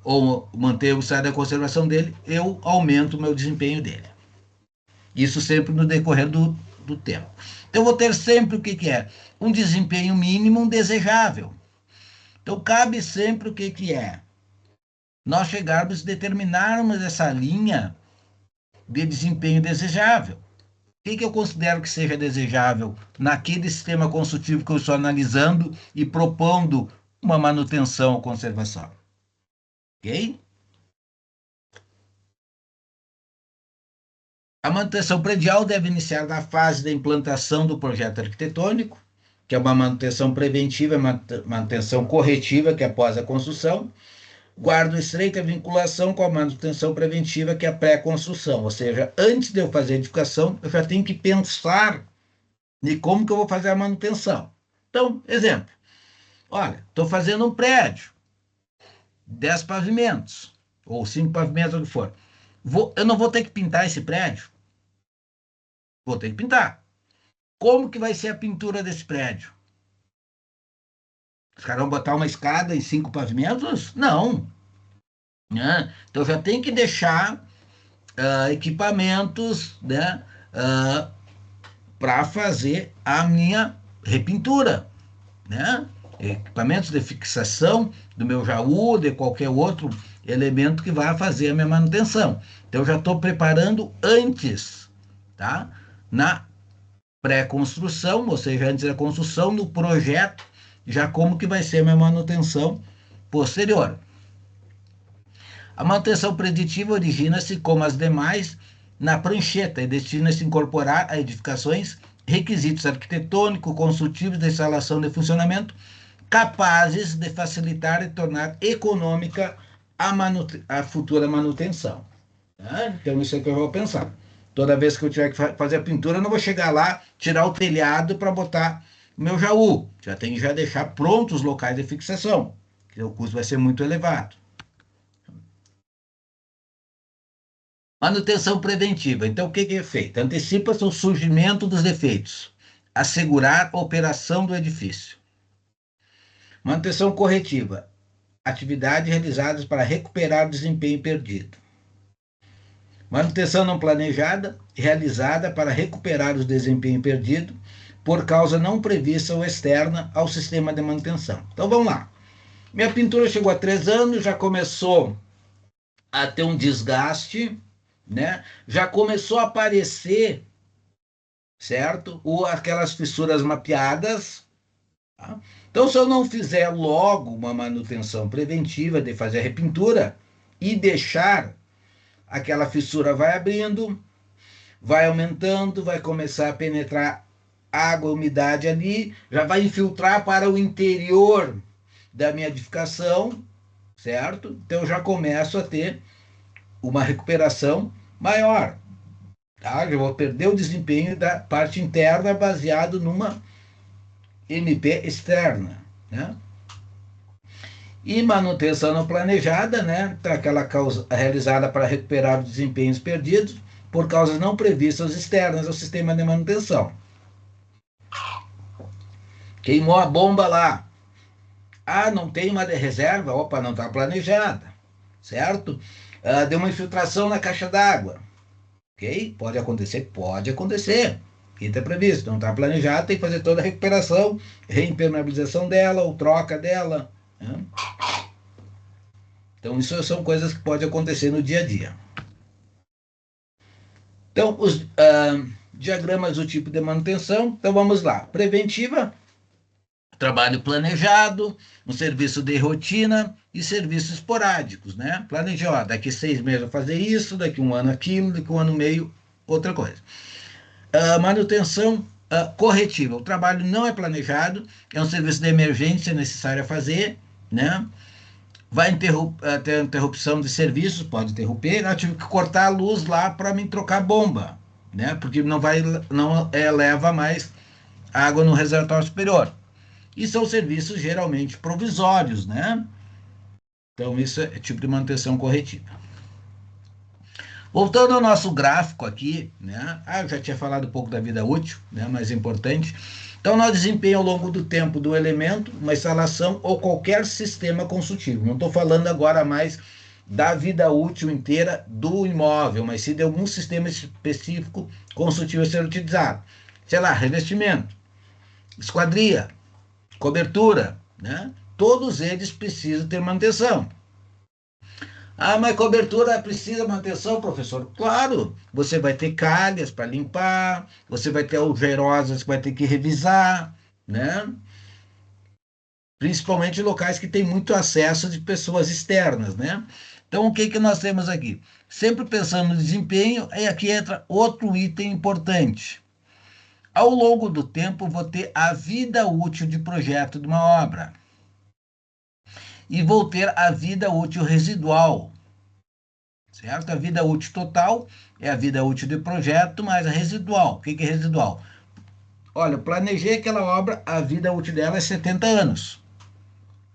ou manter o estado da conservação dele, eu aumento o meu desempenho dele. Isso sempre no decorrer do tempo. Então, eu vou ter sempre o que é? Um desempenho mínimo desejável. Então, cabe sempre o que é? Nós chegarmos a determinarmos essa linha de desempenho desejável. O que eu considero que seja desejável naquele sistema construtivo que eu estou analisando e propondo uma manutenção ou conservação? Ok? A manutenção predial deve iniciar na fase da implantação do projeto arquitetônico, que é uma manutenção preventiva, manutenção corretiva, que é após a construção. Guardo estreita vinculação com a manutenção preventiva, que é a pré-construção. Ou seja, antes de eu fazer a edificação, eu já tenho que pensar em como que eu vou fazer a manutenção. Então, exemplo. Olha, estou fazendo um prédio, 10 pavimentos, ou 5 pavimentos, o que for. Eu não vou ter que pintar esse prédio? Vou ter que pintar. Como que vai ser a pintura desse prédio? Os caras vão botar uma escada em 5 pavimentos? Não. Né? Então já tem que deixar equipamentos, né, para fazer a minha repintura, né? Equipamentos de fixação do meu jaú, de qualquer outro elemento que vá fazer a minha manutenção. Então, eu já estou preparando antes, tá? Na pré-construção, ou seja, antes da construção, no projeto, já como que vai ser a minha manutenção posterior. A manutenção preditiva origina-se, como as demais, na prancheta e destina-se a incorporar a edificações requisitos arquitetônicos, construtivos de instalação de funcionamento, capazes de facilitar e tornar econômica a futura manutenção. Tá? Então, isso é que eu vou pensar. Toda vez que eu tiver que fazer a pintura, eu não vou chegar lá, tirar o telhado para botar o meu jaú. Já tem que já deixar prontos os locais de fixação, que o custo vai ser muito elevado. Manutenção preventiva. Então, o que é feito? Antecipa-se o surgimento dos defeitos. Assegurar a operação do edifício. Manutenção corretiva. Atividades realizadas para recuperar o desempenho perdido. Manutenção não planejada, realizada para recuperar o desempenho perdido por causa não prevista ou externa ao sistema de manutenção. Então, vamos lá. Minha pintura chegou a 3 anos, já começou a ter um desgaste, né? Já começou a aparecer, certo? Ou aquelas fissuras mapeadas. Tá? Então, se eu não fizer logo uma manutenção preventiva de fazer a repintura e deixar, aquela fissura vai abrindo, vai aumentando, vai começar a penetrar água, umidade ali, já vai infiltrar para o interior da minha edificação, certo? Então, eu já começo a ter uma recuperação maior. Tá? Eu vou perder o desempenho da parte interna baseado numa MP externa, né? E manutenção não planejada, né? Então, aquela causa realizada para recuperar os desempenhos perdidos por causas não previstas externas ao sistema de manutenção. Queimou a bomba lá. Ah, não tem uma de reserva? Opa, não está planejada, certo? Deu uma infiltração na caixa d'água. Ok? Pode acontecer? Pode acontecer. Isso está previsto, não está planejado, tem que fazer toda a recuperação, reimpermeabilização dela ou troca dela. Né? Então, isso são coisas que podem acontecer no dia a dia. Então, os diagramas do tipo de manutenção. Então, vamos lá. Preventiva, trabalho planejado, um serviço de rotina e serviços esporádicos, né? Planejou, daqui 6 meses eu vou fazer isso, daqui 1 ano aquilo, daqui 1 ano e meio outra coisa. Manutenção corretiva. O trabalho não é planejado, é um serviço de emergência necessário a fazer, né? Vai ter interrupção de serviços, pode interromper. Eu tive que cortar a luz lá para me trocar a bomba, né? Porque não leva mais água no reservatório superior. E são serviços geralmente provisórios, né? Então, isso é tipo de manutenção corretiva. Voltando ao nosso gráfico aqui, né? Eu já tinha falado um pouco da vida útil, né? Mais importante. Então, nós desempenho ao longo do tempo do elemento, uma instalação ou qualquer sistema construtivo. Não estou falando agora mais da vida útil inteira do imóvel, mas sim de algum sistema específico construtivo a ser utilizado. Sei lá, revestimento, esquadria, cobertura, né? Todos eles precisam ter manutenção. Mas cobertura precisa manutenção, professor? Claro, você vai ter calhas para limpar, você vai ter algerosas que vai ter que revisar, né? Principalmente em locais que tem muito acesso de pessoas externas, né? Então, o que nós temos aqui? Sempre pensando no desempenho, aí aqui entra outro item importante. Ao longo do tempo, vou ter a vida útil de projeto de uma obra. E vou ter a vida útil residual. Certo? A vida útil total é a vida útil de projeto, mais a residual. O que é residual? Olha, eu planejei aquela obra, a vida útil dela é 70 anos.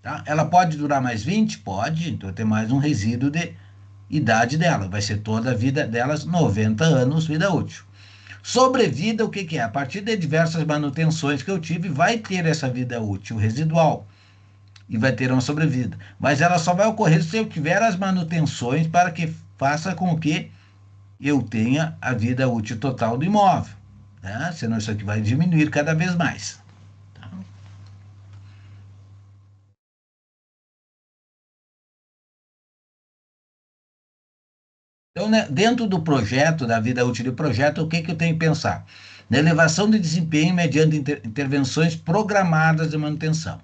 Tá? Ela pode durar mais 20? Pode, então tem mais um resíduo de idade dela. Vai ser toda a vida delas 90 anos, vida útil. Sobrevida, o que que é? A partir de diversas manutenções que eu tive, vai ter essa vida útil residual e vai ter uma sobrevida. Mas ela só vai ocorrer se eu tiver as manutenções para que faça com que eu tenha a vida útil total do imóvel, né? Senão isso aqui vai diminuir cada vez mais. Tá? Então, né, dentro do projeto, da vida útil do projeto, o que que eu tenho que pensar? Na elevação de desempenho mediante intervenções programadas de manutenção.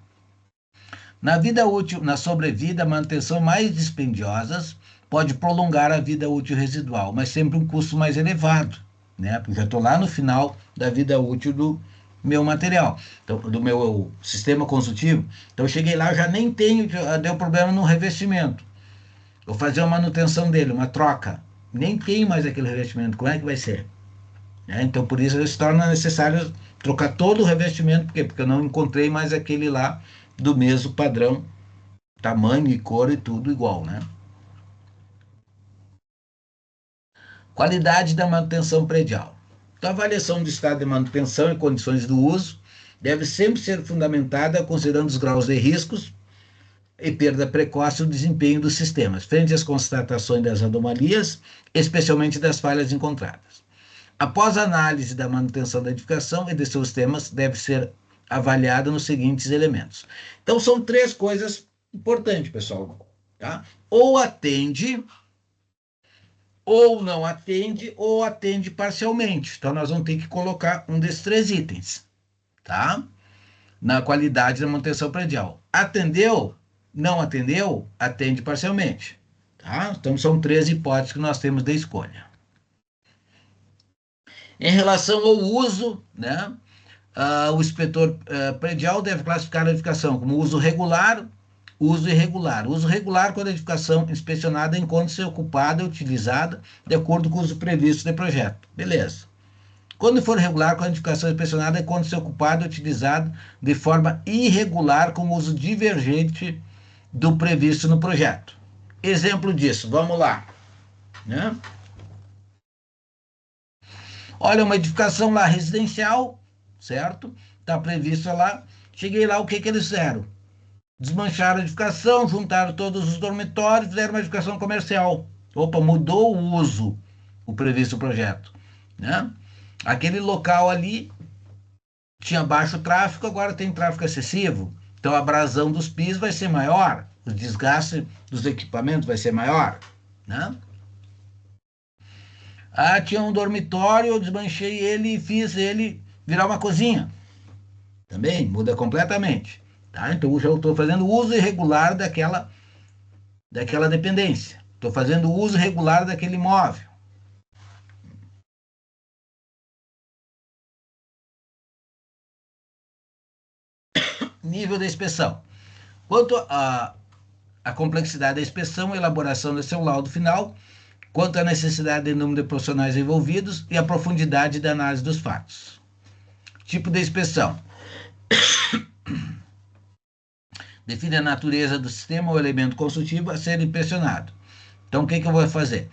Na vida útil, na sobrevida, a manutenção mais dispendiosas pode prolongar a vida útil residual, mas sempre um custo mais elevado, né? Porque eu já estou lá no final da vida útil do meu material, então, do meu sistema construtivo. Então, eu cheguei lá, eu já nem tenho, já deu problema no revestimento. Vou fazer uma manutenção dele, uma troca. Nem tenho mais aquele revestimento, como é que vai ser? Né? Então, por isso, se torna necessário trocar todo o revestimento, por quê? Porque eu não encontrei mais aquele lá do mesmo padrão, tamanho e cor e tudo igual, né? Qualidade da manutenção predial. Então, a avaliação do estado de manutenção e condições do uso deve sempre ser fundamentada considerando os graus de riscos e perda precoce do desempenho dos sistemas, frente às constatações das anomalias, especialmente das falhas encontradas. Após a análise da manutenção da edificação e de seus sistemas, deve ser avaliada nos seguintes elementos. Então, são três coisas importantes, pessoal. Tá? Ou atende, ou não atende, ou atende parcialmente. Então, nós vamos ter que colocar um desses três itens, tá? Na qualidade da manutenção predial. Atendeu, não atendeu, atende parcialmente, tá? Então, são três hipóteses que nós temos de escolha. Em relação ao uso, né? O inspetor predial deve classificar a edificação como uso regular, uso irregular. Uso regular, quando a edificação inspecionada encontra-se ocupada e utilizada de acordo com o uso previsto de projeto. Beleza. Quando for regular, quando a edificação inspecionada encontra-se ocupada e utilizada de forma irregular com uso divergente do previsto no projeto. Exemplo disso, vamos lá. Né? Olha, uma edificação lá residencial, certo? Está prevista lá. Cheguei lá, o que que eles fizeram? Desmancharam a edificação, juntaram todos os dormitórios, fizeram uma edificação comercial. Opa, mudou o uso, o previsto no projeto. Né? Aquele local ali tinha baixo tráfego, agora tem tráfego excessivo. Então a abrasão dos pisos vai ser maior, o desgaste dos equipamentos vai ser maior. Né? Tinha um dormitório, eu desmanchei ele e fiz ele virar uma cozinha. Também muda completamente. Tá? Então eu já estou fazendo uso irregular daquela dependência. Estou fazendo uso irregular daquele imóvel. Nível da inspeção. Quanto à complexidade da inspeção, a elaboração do seu laudo final, quanto à necessidade de número de profissionais envolvidos e a profundidade da análise dos fatos. Tipo de inspeção. Define a natureza do sistema ou elemento construtivo a ser inspecionado. Então, o que que eu vou fazer?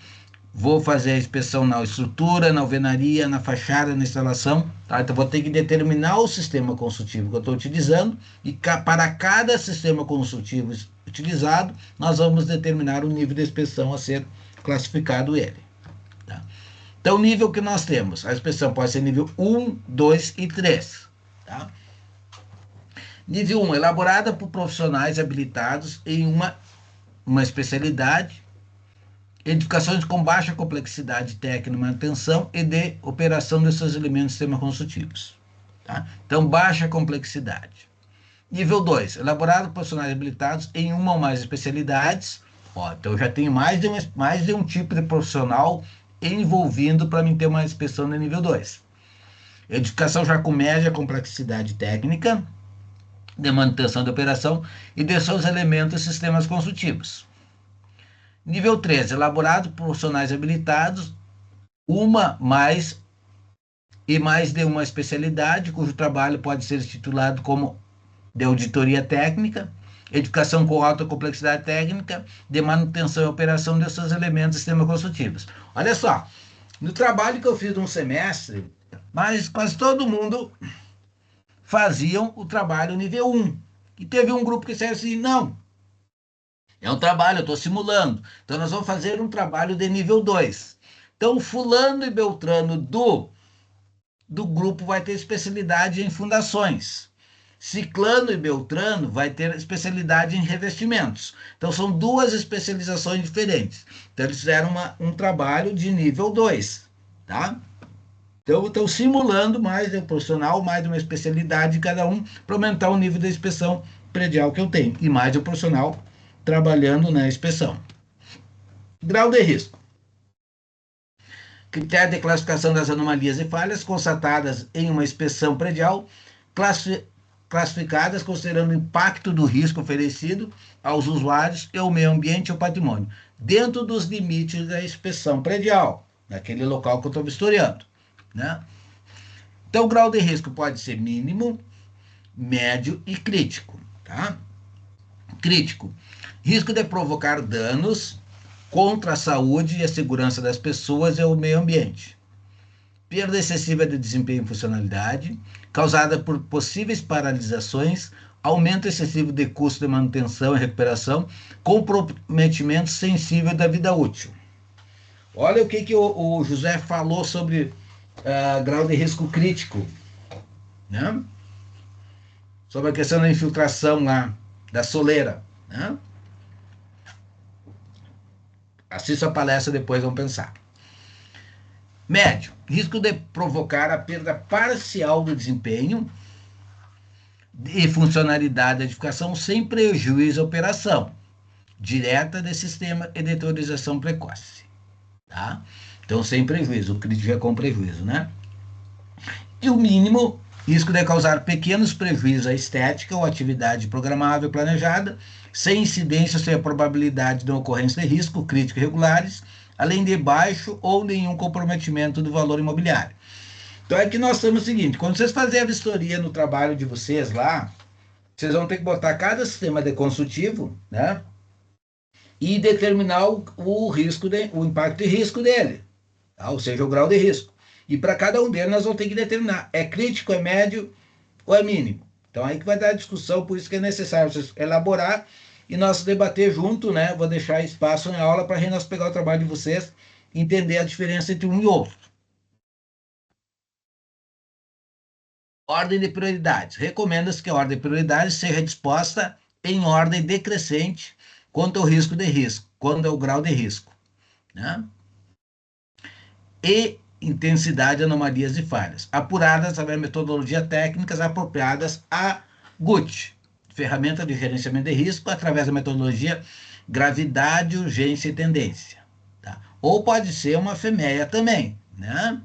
Vou fazer a inspeção na estrutura, na alvenaria, na fachada, na instalação. Tá? Então, vou ter que determinar o sistema construtivo que eu estou utilizando e para cada sistema construtivo utilizado, nós vamos determinar o nível de inspeção a ser classificado ele. Tá? Então, o nível que nós temos, a inspeção pode ser nível 1, 2 e 3. Tá? Nível 1, elaborada por profissionais habilitados em uma especialidade, edificações com baixa complexidade técnica e manutenção e de operação de seus elementos e sistemas construtivos. Tá? Então, baixa complexidade. Nível 2, elaborado por profissionais habilitados em uma ou mais especialidades. Então, eu já tenho mais de um tipo de profissional envolvido para mim ter uma inspeção de nível 2. Edificação já com média complexidade técnica, de manutenção de operação e de seus elementos e sistemas construtivos. Nível 3, elaborado por profissionais habilitados, mais de uma especialidade, cujo trabalho pode ser titulado como de auditoria técnica, edificação com alta complexidade técnica, de manutenção e operação de seus elementos e sistemas construtivos. Olha só, no trabalho que eu fiz de um semestre, Mas quase todo mundo faziam o trabalho nível 1. E teve um grupo que disse assim, não, é um trabalho, eu estou simulando. Então, nós vamos fazer um trabalho de nível 2. Então, fulano e beltrano do grupo vai ter especialidade em fundações. Ciclano e Beltrano vai ter especialidade em revestimentos. Então, são duas especializações diferentes. Então, eles fizeram um trabalho de nível 2, tá? Então, estão simulando mais de um profissional, mais de uma especialidade de cada um, para aumentar o nível da inspeção predial que eu tenho. E mais de um profissional trabalhando na inspeção. Grau de risco. Critério de classificação das anomalias e falhas constatadas em uma inspeção predial, classificadas considerando o impacto do risco oferecido aos usuários e ao meio ambiente e ao patrimônio, dentro dos limites da inspeção predial, naquele local que eu estou vistoriando, né? Então, o grau de risco pode ser mínimo, médio e crítico, tá? Crítico. Risco de provocar danos contra a saúde e a segurança das pessoas e o meio ambiente. Perda excessiva de desempenho e funcionalidade, causada por possíveis paralisações, aumento excessivo de custo de manutenção e recuperação, comprometimento sensível da vida útil. Olha o que o José falou sobre grau de risco crítico, né? Sobre a questão da infiltração lá, da soleira, né? Assista a palestra depois, vamos pensar. Médio, risco de provocar a perda parcial do desempenho e funcionalidade da edificação sem prejuízo à operação direta desse sistema e de autorização precoce. Tá? Então, sem prejuízo, o crítico é com prejuízo, né? E o mínimo, risco de causar pequenos prejuízos à estética ou atividade programável planejada, sem incidência ou sem a probabilidade de ocorrência de risco crítico irregulares, além de baixo ou nenhum comprometimento do valor imobiliário. Então é que nós temos o seguinte, quando vocês fazem a vistoria no trabalho de vocês lá, vocês vão ter que botar cada sistema de consultivo, né? E determinar o risco, o impacto de risco dele, tá? Ou seja, o grau de risco. E para cada um deles nós vamos ter que determinar, é crítico, é médio ou é mínimo. Então aí que vai dar a discussão, por isso que é necessário vocês elaborar e nós debater junto, né? Vou deixar espaço na aula para nós pegar o trabalho de vocês e entender a diferença entre um e outro. Ordem de prioridades. Recomenda-se que a ordem de prioridades seja disposta em ordem decrescente quanto ao risco de risco, quanto ao grau de risco, né? E intensidade de anomalias e falhas, apuradas através de metodologias técnicas apropriadas à GUT, ferramenta de gerenciamento de risco, através da metodologia gravidade, urgência e tendência. Tá? Ou pode ser uma FEMEA também, né?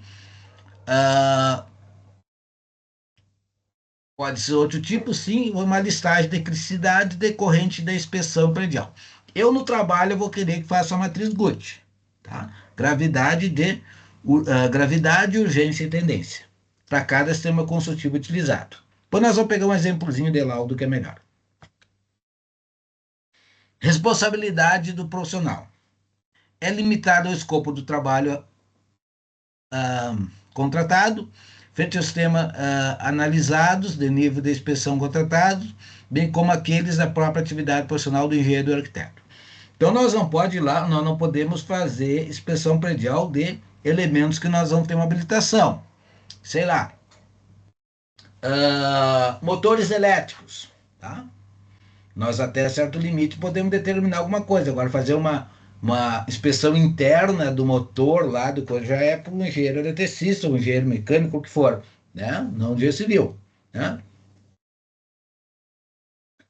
Pode ser outro tipo, sim, ou uma listagem de criticidade decorrente da inspeção predial. Eu, no trabalho, vou querer que faça a matriz GUT, tá? Gravidade, urgência e tendência, para cada sistema consultivo utilizado. Depois nós vamos pegar um exemplozinho de laudo que é melhor. Responsabilidade do profissional. É limitado ao escopo do trabalho contratado, frente aos sistemas analisados de nível de inspeção contratados, bem como aqueles da própria atividade profissional do engenheiro e do arquiteto. Então, nós não podemos fazer inspeção predial de elementos que nós vamos ter uma habilitação. Sei lá, motores elétricos, tá? Nós até certo limite podemos determinar alguma coisa. Agora, fazer uma inspeção interna do motor lá do coisa já é para um engenheiro eletricista, um engenheiro mecânico, o que for, né? Não engenheiro civil, né?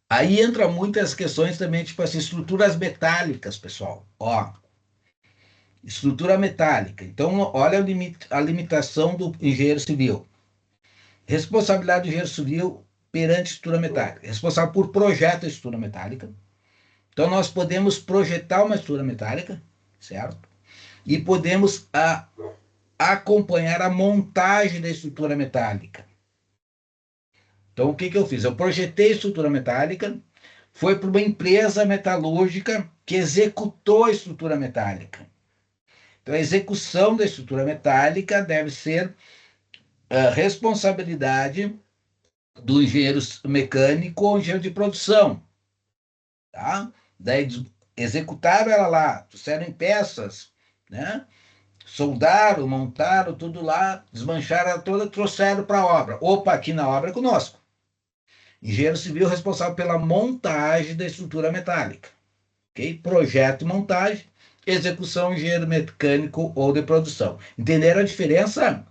Aí entra muitas questões também, tipo assim, estruturas metálicas, pessoal. Ó, estrutura metálica. Então, olha a limitação do engenheiro civil. Responsabilidade do engenheiro civil perante estrutura metálica. Responsável por projeto de estrutura metálica. Então, nós podemos projetar uma estrutura metálica, certo? E podemos acompanhar a montagem da estrutura metálica. Então, o que eu fiz? Eu projetei a estrutura metálica, foi para uma empresa metalúrgica que executou a estrutura metálica. Então, a execução da estrutura metálica deve ser a responsabilidade do engenheiro mecânico ou engenheiro de produção, tá? Daí executaram ela lá, trouxeram em peças, né? Soldaram, montaram tudo lá, desmancharam ela toda, trouxeram para a obra. Opa, aqui na obra é conosco. Engenheiro civil responsável pela montagem da estrutura metálica. Okay? Projeto e montagem, execução, engenheiro mecânico ou de produção. Entenderam a diferença?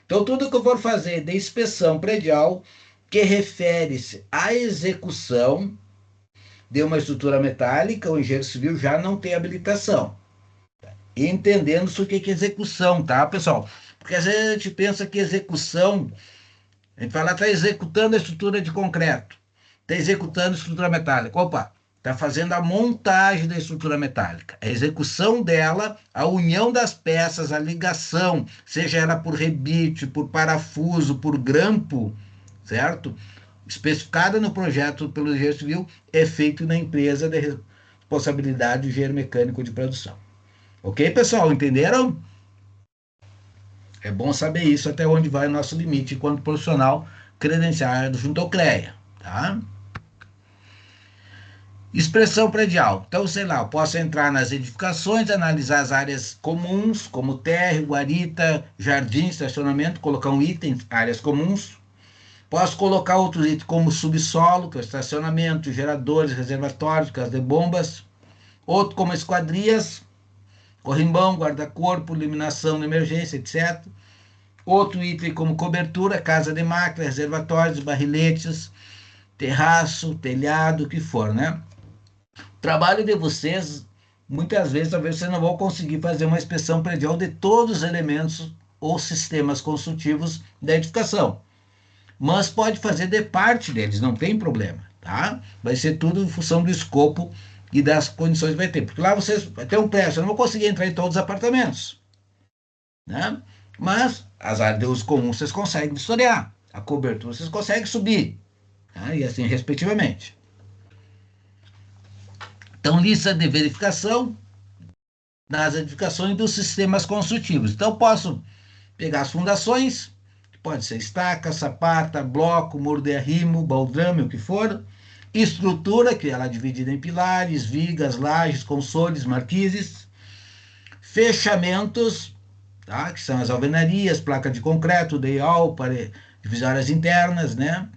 Então, tudo que eu for fazer de inspeção predial que refere-se à execução de uma estrutura metálica, o engenheiro civil já não tem habilitação. Entendendo-se o que é execução, tá, pessoal? Porque às vezes a gente pensa que execução, a gente fala, está executando a estrutura de concreto, está executando a estrutura metálica. Opa, está fazendo a montagem da estrutura metálica. A execução dela, a união das peças, a ligação, seja ela por rebite, por parafuso, por grampo, certo? Especificada no projeto pelo engenheiro civil, é feito na empresa de responsabilidade do engenheiro mecânico de produção. Ok, pessoal? Entenderam? É bom saber isso, até onde vai o nosso limite enquanto profissional credenciado junto ao CREA, tá? Expressão predial. Então, sei lá, eu posso entrar nas edificações, analisar as áreas comuns, como térreo, guarita, jardim, estacionamento, colocar um item, áreas comuns. Posso colocar outros itens como subsolo, que é o estacionamento, geradores, reservatórios, casa de bombas. Outro como esquadrias, corrimão, guarda-corpo, iluminação de emergência, etc. Outro item como cobertura, casa de máquina, reservatórios, barriletes, terraço, telhado, o que for, né? O trabalho de vocês, muitas vezes, talvez vocês não vão conseguir fazer uma inspeção predial de todos os elementos ou sistemas construtivos da edificação. Mas pode fazer de parte deles, não tem problema, tá? Vai ser tudo em função do escopo e das condições que vai ter. Porque lá vocês vai ter um prédio, eu não vou conseguir entrar em todos os apartamentos, né? Mas as áreas de uso comum vocês conseguem vistoriar, a cobertura vocês conseguem subir, tá? E assim respectivamente. Então, lista de verificação nas edificações dos sistemas construtivos. Então, posso pegar as fundações, pode ser estaca, sapata, bloco, muro de arrimo, baldrame, o que for. Estrutura, que ela é dividida em pilares, vigas, lajes, consoles, marquises. Fechamentos, tá? Que são as alvenarias, placa de concreto, deial, divisórias internas, né?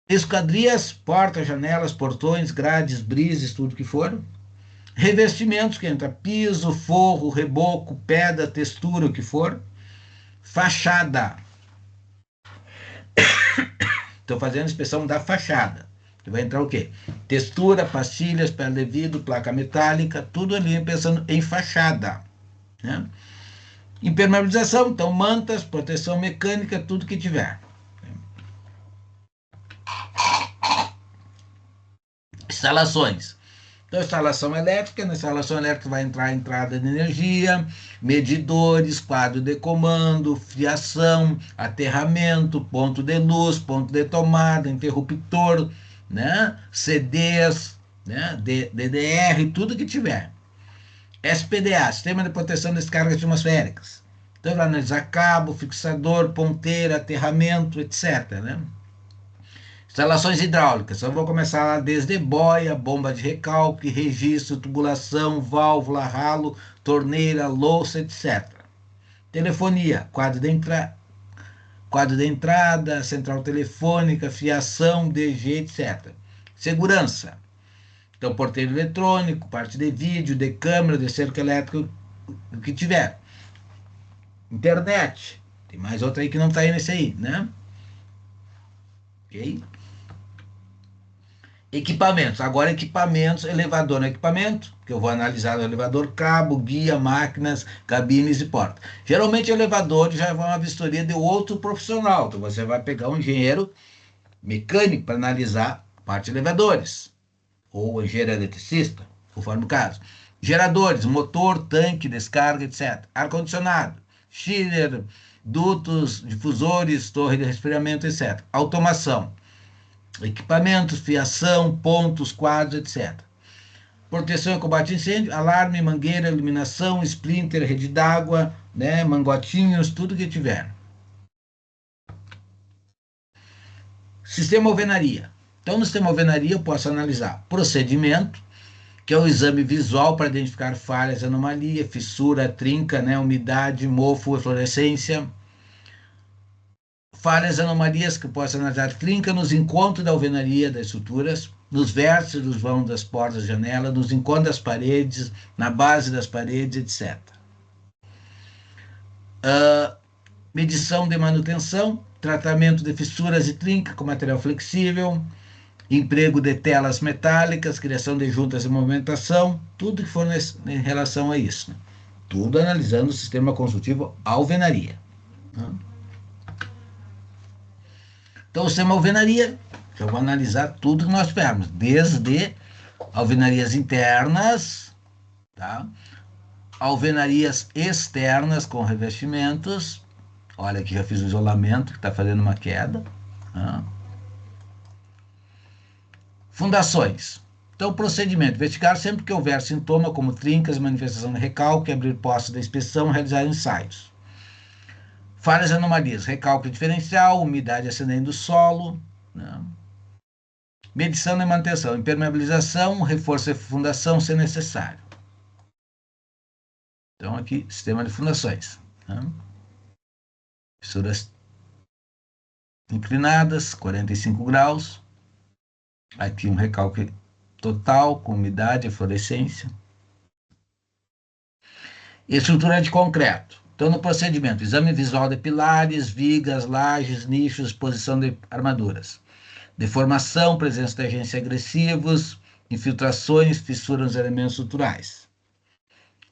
Esquadrias, portas, janelas, portões, grades, brises, tudo que for. Revestimentos, que entra piso, forro, reboco, pedra, textura, o que for. Fachada. Estou fazendo a inspeção da fachada. Vai entrar o quê? Textura, pastilhas, pele de vidro, placa metálica, tudo ali pensando em fachada, né? Impermeabilização, então mantas, proteção mecânica, tudo que tiver. Instalações. Então, instalação elétrica, na instalação elétrica vai entrar a entrada de energia, medidores, quadro de comando, fiação, aterramento, ponto de luz, ponto de tomada, interruptor, né? CDs, né? DDR, tudo que tiver. SPDA, Sistema de Proteção de Descargas Atmosféricas. Então, vai analisar cabo, fixador, ponteira, aterramento, etc., né? Instalações hidráulicas, então vou começar lá desde boia, bomba de recalque, registro, tubulação, válvula, ralo, torneira, louça, etc. Telefonia, quadro de entrada, central telefônica, fiação, DG, etc. Segurança, então porteiro eletrônico, parte de vídeo, de câmera, de cerco elétrico, o que tiver. Internet, tem mais outra aí que não está aí nesse aí, né? Ok? Equipamentos. Agora, equipamentos, elevador no equipamento, que eu vou analisar o elevador, cabo, guia, máquinas, cabines e portas. Geralmente, elevadores já vão uma vistoria de outro profissional. Então, você vai pegar um engenheiro mecânico para analisar a parte de elevadores, ou engenheiro eletricista, conforme o caso. Geradores, motor, tanque, descarga, etc. Ar-condicionado, chiller, dutos, difusores, torre de resfriamento, etc. Automação. Equipamentos, fiação, pontos, quadros, etc. proteção e combate a incêndio, alarme, mangueira, iluminação, splinter, rede d'água, né, mangotinhos, tudo que tiver. Sistema alvenaria. Então, no sistema alvenaria, eu posso analisar procedimento, que é o exame visual para identificar falhas, anomalia, fissura, trinca, né, umidade, mofo, eflorescência. Falhas, anomalias que eu posso analisar trinca nos encontros da alvenaria das estruturas, nos vértices dos vãos das portas, janela, nos encontros das paredes, na base das paredes, etc. Medição de manutenção, tratamento de fissuras e trinca com material flexível, emprego de telas metálicas, criação de juntas de movimentação, tudo que for em relação a isso. Né? Tudo analisando o sistema construtivo alvenaria. Né? Então, o sistema alvenaria, eu vou analisar tudo que nós tivermos, desde alvenarias internas, tá? Alvenarias externas com revestimentos. Olha aqui, já fiz o isolamento, que está fazendo uma queda. Tá? Fundações. Então, procedimento. Investigar sempre que houver sintoma como trincas, manifestação de recalque, abrir posse da inspeção, realizar ensaios. Falhas e anomalias. Recalque diferencial, umidade ascendente do solo. Né? Medição e manutenção. Impermeabilização, reforço e fundação se necessário. Então, aqui, sistema de fundações. Né? Fissuras inclinadas, 45 graus. Aqui um recalque total, com umidade e fluorescência. Estrutura de concreto. Então, no procedimento, exame visual de pilares, vigas, lajes, nichos, posição de armaduras. Deformação, presença de agentes agressivos, infiltrações, fissuras nos elementos estruturais.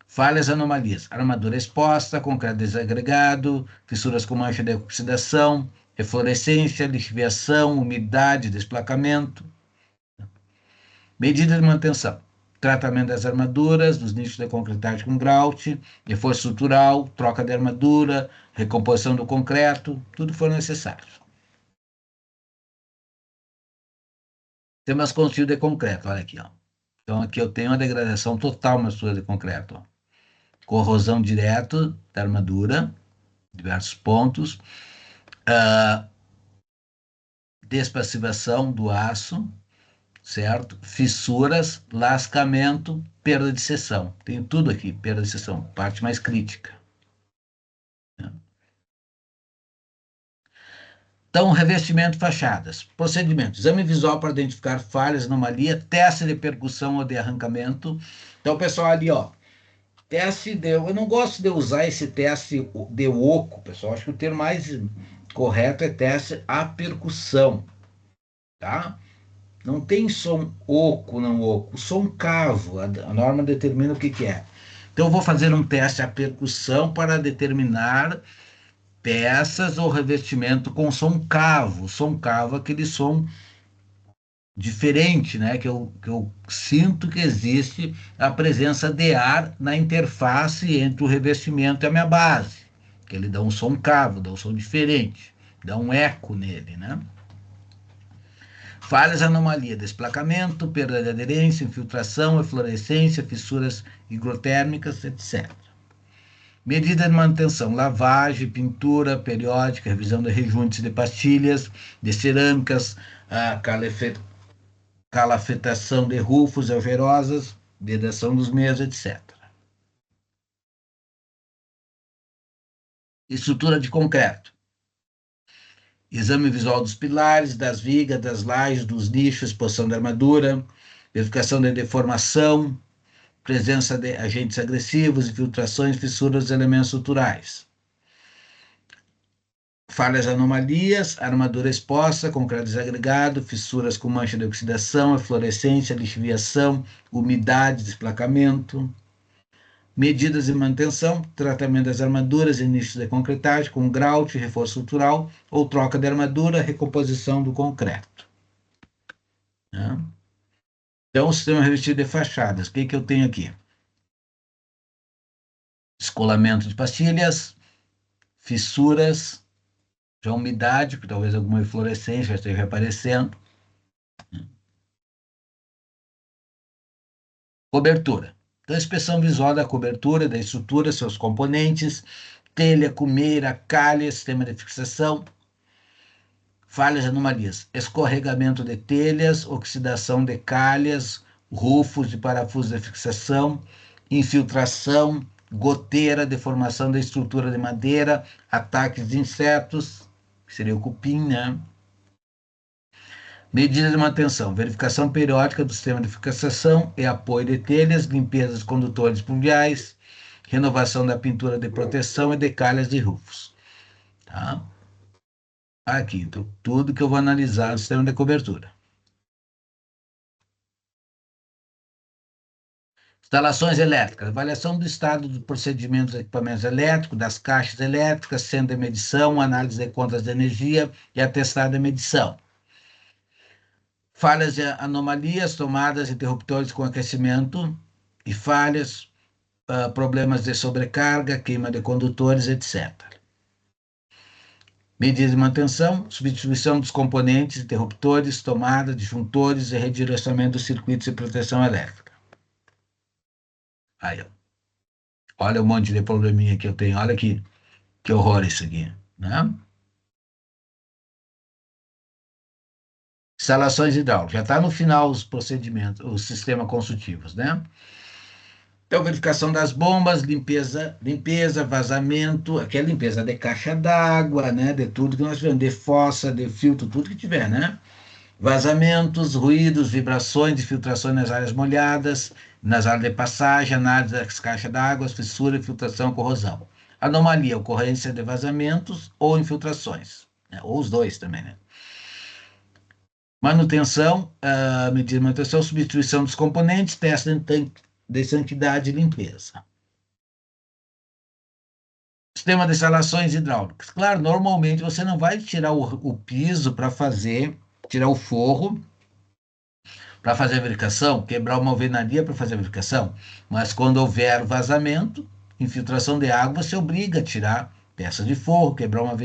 Falhas e anomalias. Armadura exposta, concreto desagregado, fissuras com mancha de oxidação, eflorescência, lixiviação, umidade, desplacamento. Medida de manutenção. Tratamento das armaduras, dos nichos de concretagem com grout, reforço estrutural, troca de armadura, recomposição do concreto, tudo for necessário. Sistemas construídos de concreto, olha aqui. Ó. Então, aqui eu tenho uma degradação total na estrutura de concreto. Ó. Corrosão direto da armadura, diversos pontos. Despassivação do aço, certo? Fissuras, lascamento, perda de seção. Tem tudo aqui, perda de seção, parte mais crítica. Então, revestimento, fachadas. Procedimento. Exame visual para identificar falhas, anomalia, teste de percussão ou de arrancamento. Então, pessoal, ali, ó, teste de... Eu não gosto de usar esse teste de oco, pessoal. Acho que o termo mais correto é teste à percussão, tá? Não tem som oco, não oco. Som cavo. A norma determina o que é. Então, eu vou fazer um teste à percussão para determinar peças ou revestimento com som cavo. Som cavo é aquele som diferente, né? Que eu sinto que existe a presença de ar na interface entre o revestimento e a minha base. Que ele dá um som cavo, dá um som diferente, dá um eco nele, né? Falhas, anomalia, desplacamento, perda de aderência, infiltração, eflorescência, fissuras higrotérmicas, etc. Medida de manutenção, lavagem, pintura periódica, revisão de rejuntes de pastilhas, de cerâmicas, calafetação de rufos algerosas, vedação dos meios, etc. Estrutura de concreto. Exame visual dos pilares, das vigas, das lajes, dos nichos, exposição da armadura, verificação de deformação, presença de agentes agressivos, infiltrações, fissuras dos elementos estruturais. Falhas, anomalias, armadura exposta, concreto desagregado, fissuras com mancha de oxidação, eflorescência, lixiviação, umidade, desplacamento. Medidas de manutenção, tratamento das armaduras e nichos de concretagem com grout, reforço estrutural ou troca de armadura, recomposição do concreto. Então, o sistema revestido de fachadas, o que eu tenho aqui? Descolamento de pastilhas, fissuras, já umidade, que talvez alguma eflorescência já esteja aparecendo. Cobertura. Então, inspeção visual da cobertura, da estrutura, seus componentes, telha, cumeira, calha, sistema de fixação, falhas e anomalias, escorregamento de telhas, oxidação de calhas, rufos e parafusos de fixação, infiltração, goteira, deformação da estrutura de madeira, ataques de insetos, que seria o cupim, né? Medidas de manutenção, verificação periódica do sistema de fixação e apoio de telhas, limpeza dos condutores pluviais, renovação da pintura de proteção e de calhas de rufos. Tá? Aqui, então, tudo que eu vou analisar no sistema de cobertura. Instalações elétricas, avaliação do estado do procedimento dos equipamentos elétricos, das caixas elétricas, centro de medição, análise de contas de energia e atestado de medição. Falhas e anomalias, tomadas, interruptores com aquecimento e falhas, problemas de sobrecarga, queima de condutores, etc. Medidas de manutenção, substituição dos componentes, interruptores, tomada, disjuntores e redirecionamento dos circuitos de proteção elétrica. Aí, ó. Olha o monte de probleminha que eu tenho, olha aqui, que horror isso aqui, né? Instalações hidráulicas, já está no final os procedimentos, os sistemas consultivos, né? Então, verificação das bombas, limpeza, vazamento, aqui é limpeza de caixa d'água, né? De tudo que nós tivemos, de fossa, de filtro, tudo que tiver, né? Vazamentos, ruídos, vibrações de filtrações nas áreas molhadas, nas áreas de passagem, análise das caixas d'água, fissura, filtração, corrosão. Anomalia, ocorrência de vazamentos ou infiltrações, né? Ou os dois também, né? Manutenção, medida de manutenção, substituição dos componentes, teste de santidade e limpeza. Sistema de instalações hidráulicas. Claro, normalmente você não vai tirar o piso para tirar o forro para fazer a verificação, quebrar uma alvenaria para fazer a verificação, mas quando houver vazamento, infiltração de água, você obriga a tirar peças de forro, quebrar uma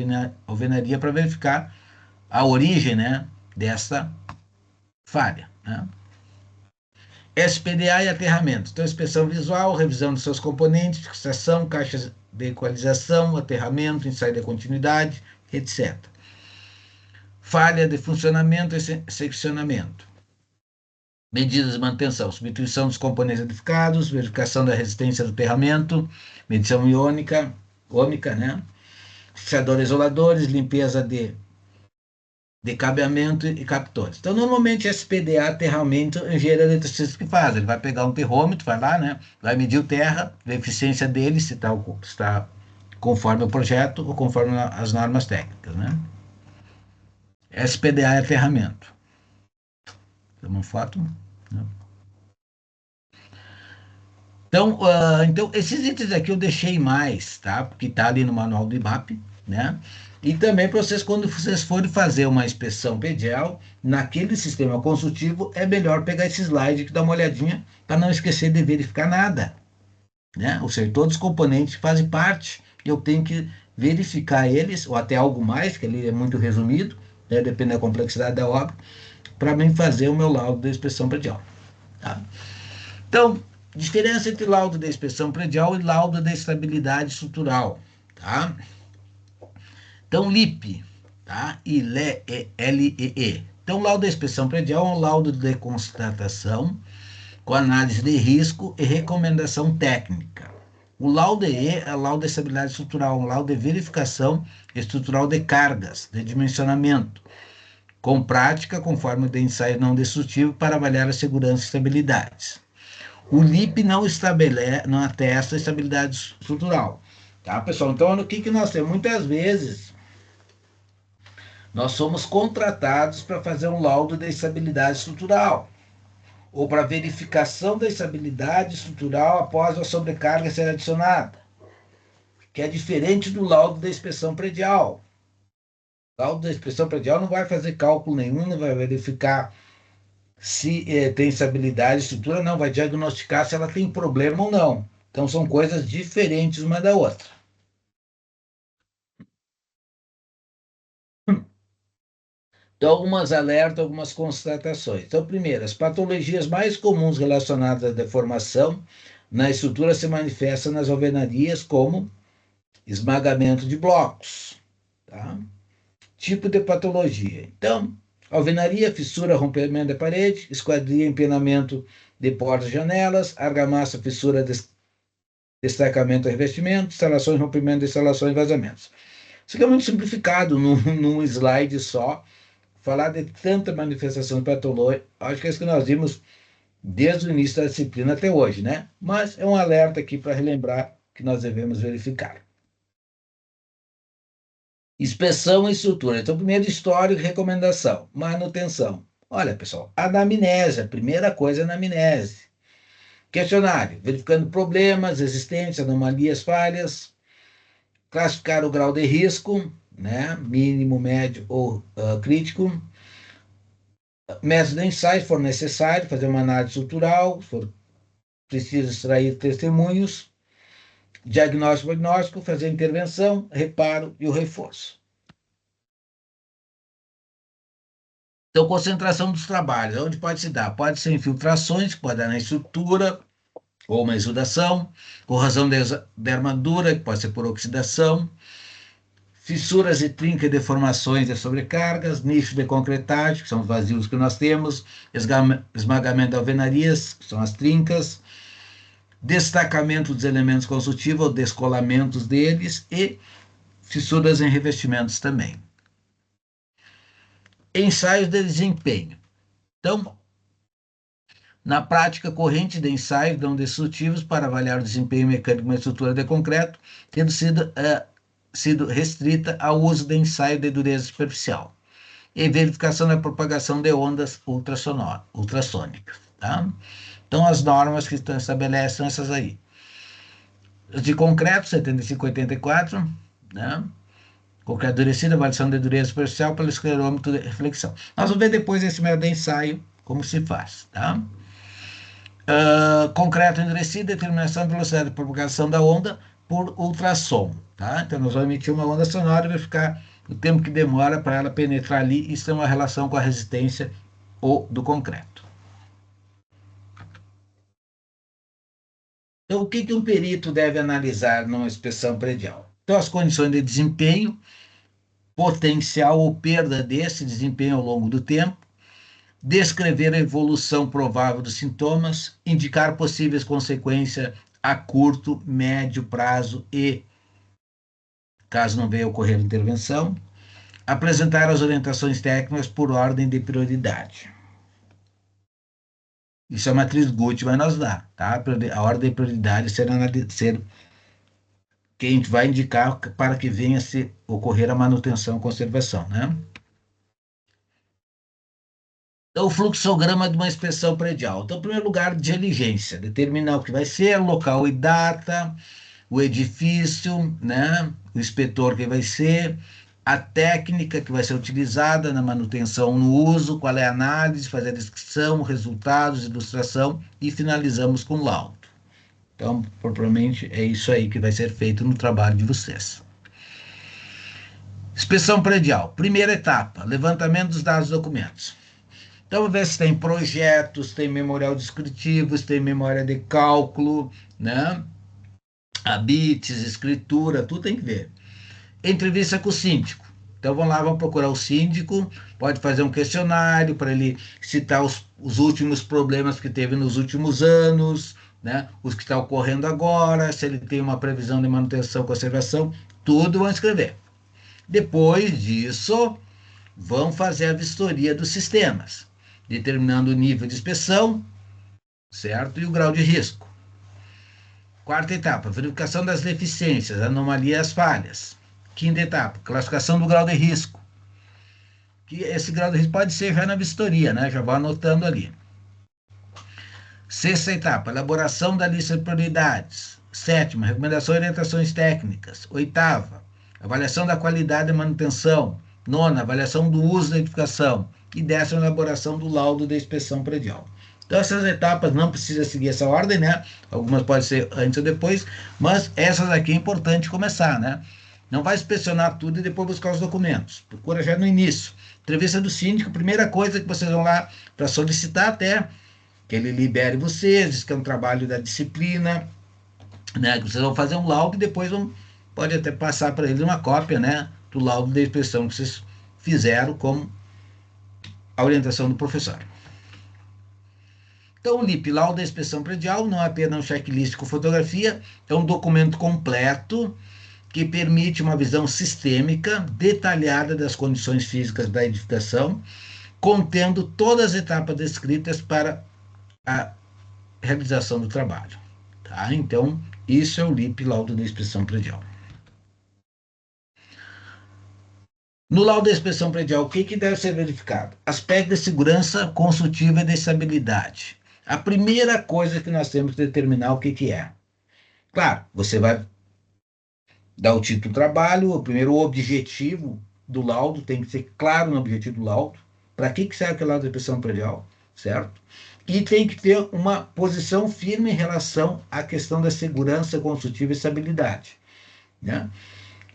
alvenaria para verificar a origem, né, dessa falha, né? SPDA e aterramento. Então, inspeção visual, revisão dos seus componentes, fixação, caixas de equalização, aterramento, ensaio de continuidade, etc. Falha de funcionamento e seccionamento. Medidas de manutenção, substituição dos componentes edificados, verificação da resistência do aterramento, medição ômica, né? Fixadores isoladores, limpeza de cabeamento e captores. Então, normalmente, SPDA, aterramento, é o engenheiro eletricista que faz. Ele vai pegar um terrômetro, vai lá, né? Vai medir o terra, ver a eficiência dele, se está conforme o projeto ou conforme as normas técnicas, né? SPDA é aterramento. Tem uma foto? Não. Então, esses itens aqui eu deixei mais, tá? Porque está ali no manual do IBAP, né? E também para vocês, quando vocês forem fazer uma inspeção predial, naquele sistema consultivo, é melhor pegar esse slide que dá uma olhadinha para não esquecer de verificar nada, né? Ou seja, todos os componentes que fazem parte, eu tenho que verificar eles, ou até algo mais, que ali é muito resumido, né? Depende da complexidade da obra, para mim fazer o meu laudo da inspeção predial, tá? Então, diferença entre laudo da inspeção predial e laudo da estabilidade estrutural, tá? Então, LIP, tá? E LEE. Então, laudo da inspeção predial é um laudo de constatação com análise de risco e recomendação técnica. O laudo EE é o laudo de estabilidade estrutural, um laudo de verificação estrutural de cargas, de dimensionamento, com prática conforme o de ensaio não destrutivo para avaliar a segurança e estabilidade. O LIP não atesta a estabilidade estrutural. Tá, pessoal? Então, o que nós temos? Muitas vezes, nós somos contratados para fazer um laudo de estabilidade estrutural ou para verificação da estabilidade estrutural após a sobrecarga ser adicionada, que é diferente do laudo da inspeção predial. O laudo da inspeção predial não vai fazer cálculo nenhum, não vai verificar se tem estabilidade estrutura, não, vai diagnosticar se ela tem problema ou não. Então, são coisas diferentes uma da outra. Então, algumas alertas, algumas constatações. Então, primeiro, as patologias mais comuns relacionadas à deformação na estrutura se manifestam nas alvenarias como esmagamento de blocos, tá? Tipo de patologia. Então, alvenaria, fissura, rompimento da parede, esquadria, empenamento de portas e janelas, argamassa, fissura, destacamento e revestimento, instalações, rompimento de instalações e vazamentos. Isso aqui é muito simplificado num slide só, falar de tanta manifestação patológica, acho que é isso que nós vimos desde o início da disciplina até hoje, né? Mas é um alerta aqui para relembrar que nós devemos verificar. Inspeção e estrutura. Então, primeiro, histórico e recomendação. Manutenção. Olha, pessoal, anamnese, a primeira coisa é a anamnese. Questionário, verificando problemas existentes, anomalias, falhas. Classificar o grau de risco, né? Mínimo, médio ou crítico. Método de ensaio, se for necessário, fazer uma análise estrutural, se for preciso extrair testemunhos. Diagnóstico, fazer a intervenção, reparo e o reforço. Então, concentração dos trabalhos, onde pode se dar? Pode ser infiltrações, que pode dar na estrutura, ou uma exudação, corrosão de armadura, que pode ser por oxidação, fissuras e trincas e deformações de sobrecargas, nichos de concretagem, que são os vazios que nós temos, esmagamento de alvenarias, que são as trincas, destacamento dos elementos consultivos, ou descolamentos deles, e fissuras em revestimentos também. Ensaios de desempenho. Então, na prática corrente de ensaios não destrutivos para avaliar o desempenho mecânico de uma estrutura de concreto, tendo sido restrita ao uso de ensaio de dureza superficial e verificação da propagação de ondas ultrassônicas. Tá? Então, as normas que estabelecem são essas aí. As de concreto, 7584, né? Concreto endurecido, avaliação de dureza superficial pelo esclerômetro de reflexão. Nós vamos ver depois esse método de ensaio, como se faz. Tá? Concreto endurecido, determinação da velocidade de propagação da onda por ultrassom. Tá? Então, nós vamos emitir uma onda sonora e verificar o tempo que demora para ela penetrar ali. Isso tem uma relação com a resistência do concreto. Então, o que um perito deve analisar numa inspeção predial? Então, as condições de desempenho, potencial ou perda desse desempenho ao longo do tempo, descrever a evolução provável dos sintomas, indicar possíveis consequências a curto, médio prazo e, caso não venha ocorrer intervenção, apresentar as orientações técnicas por ordem de prioridade. Isso a matriz Guth vai nos dar, tá? A ordem de prioridade ser que a gente vai indicar para que venha se ocorrer a manutenção e conservação, né? Então, o fluxograma de uma inspeção predial. Então, em primeiro lugar, diligência, determinar o que vai ser, local e data, o edifício, né? O inspetor que vai ser, a técnica que vai ser utilizada na manutenção no uso, qual é a análise, fazer a descrição, resultados, ilustração e finalizamos com laudo. Então, propriamente, é isso aí que vai ser feito no trabalho de vocês. Inspeção predial. Primeira etapa, levantamento dos dados dos documentos. Então, vamos ver se tem projetos, tem memorial descritivo, se tem memória de cálculo, né? Habites, escritura, tudo tem que ver. Entrevista com o síndico. Então, vamos lá, vamos procurar o síndico, pode fazer um questionário para ele citar os últimos problemas que teve nos últimos anos, né? Os que estão ocorrendo agora, se ele tem uma previsão de manutenção e conservação, tudo vão escrever. Depois disso, vão fazer a vistoria dos sistemas, determinando o nível de inspeção, certo? E o grau de risco. Quarta etapa, verificação das deficiências, anomalias, falhas. Quinta etapa, classificação do grau de risco. Que esse grau de risco pode ser já na vistoria, né? Já vou anotando ali. Sexta etapa, elaboração da lista de prioridades. Sétima, recomendação e orientações técnicas. Oitava, avaliação da qualidade e manutenção. Nona, avaliação do uso da edificação. E 10ª, elaboração do laudo da inspeção predial. Então, essas etapas não precisa seguir essa ordem, né? Algumas podem ser antes ou depois, mas essas aqui é importante começar, né? Não vai inspecionar tudo e depois buscar os documentos. Procura já no início. Entrevista do síndico, primeira coisa que vocês vão lá para solicitar até que ele libere vocês, diz que é um trabalho da disciplina, né? Que vocês vão fazer um laudo e depois pode até passar para eles uma cópia, né? Do laudo da inspeção que vocês fizeram como a orientação do professor. Então, o LIP, laudo da inspeção predial, não é apenas um checklist com fotografia, é um documento completo que permite uma visão sistêmica, detalhada das condições físicas da edificação, contendo todas as etapas descritas para a realização do trabalho. Tá? Então, isso é o LIP, laudo da inspeção predial. No laudo da inspeção predial, o que deve ser verificado? Aspecto de segurança construtiva e de estabilidade. A primeira coisa que nós temos que determinar o que é. Claro, você vai dar o título do trabalho, o primeiro objetivo do laudo, tem que ser claro no objetivo do laudo, para que serve aquele laudo da inspeção predial, certo? E tem que ter uma posição firme em relação à questão da segurança construtiva e estabilidade, né?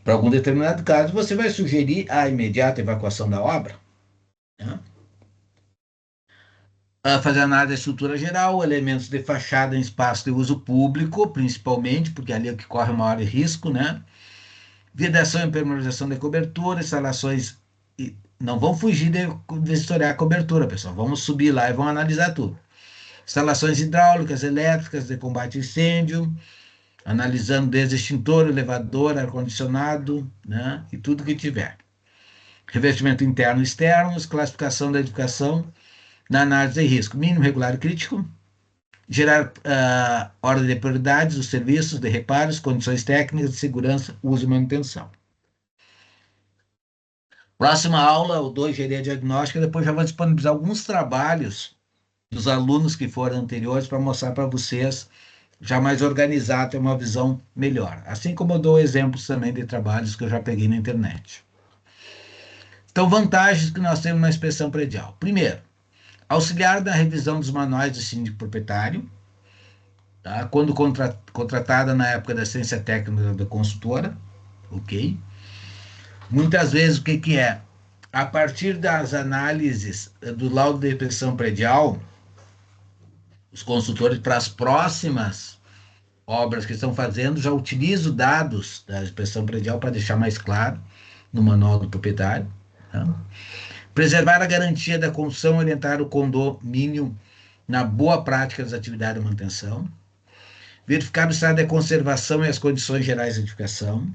Para algum determinado caso, você vai sugerir a imediata evacuação da obra, né? Fazer análise da estrutura geral, elementos de fachada em espaço de uso público, principalmente, porque ali é o que corre o maior risco, né? Vedação e impermeabilização de cobertura, instalações. Não vão fugir de vistoriar a cobertura, pessoal. Vamos subir lá e vamos analisar tudo. Instalações hidráulicas, elétricas de combate a incêndio, analisando desde extintor, elevador, ar-condicionado, né? E tudo que tiver. Revestimento interno e externo, classificação da edificação, na análise de risco, mínimo, regular e crítico, gerar ordem de prioridades dos serviços de reparos, condições técnicas de segurança, uso e manutenção. Próxima aula, o 2, engenharia diagnóstica, depois já vou disponibilizar alguns trabalhos dos alunos que foram anteriores para mostrar para vocês, já mais organizado, ter uma visão melhor. Assim como eu dou exemplos também de trabalhos que eu já peguei na internet. Então, vantagens que nós temos na inspeção predial. Primeiro, auxiliar na revisão dos manuais do síndico proprietário, tá? Quando contratada na época da assistência técnica da consultora, ok? Muitas vezes, o que é? A partir das análises do laudo de inspeção predial, os consultores, para as próximas obras que estão fazendo, já utilizam dados da inspeção predial para deixar mais claro no manual do proprietário. Tá? Preservar a garantia da construção e orientar o condomínio na boa prática das atividades de manutenção. Verificar o estado de conservação e as condições gerais de edificação.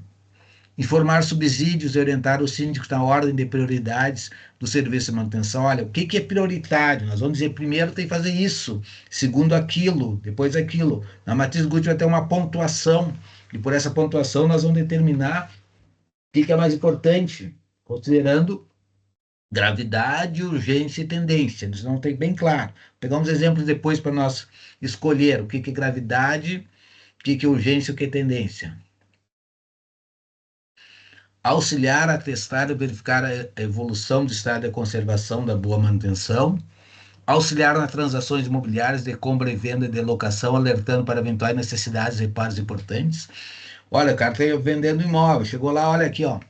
Informar subsídios e orientar os síndicos na ordem de prioridades do serviço de manutenção. Olha, o que é prioritário? Nós vamos dizer, primeiro tem que fazer isso, segundo aquilo, depois aquilo. Na matriz Gucci vai ter uma pontuação, e por essa pontuação nós vamos determinar o que é mais importante, considerando gravidade, urgência e tendência. Eles não tem bem claro. Pegamos exemplos depois para nós escolher o que é gravidade, o que é urgência e o que é tendência. Auxiliar, atestar e verificar a evolução do estado de conservação da boa manutenção. Auxiliar nas transações imobiliárias de compra e venda de locação, alertando para eventuais necessidades e reparos importantes. Olha, o cara está vendendo imóvel, chegou lá, olha aqui, ó.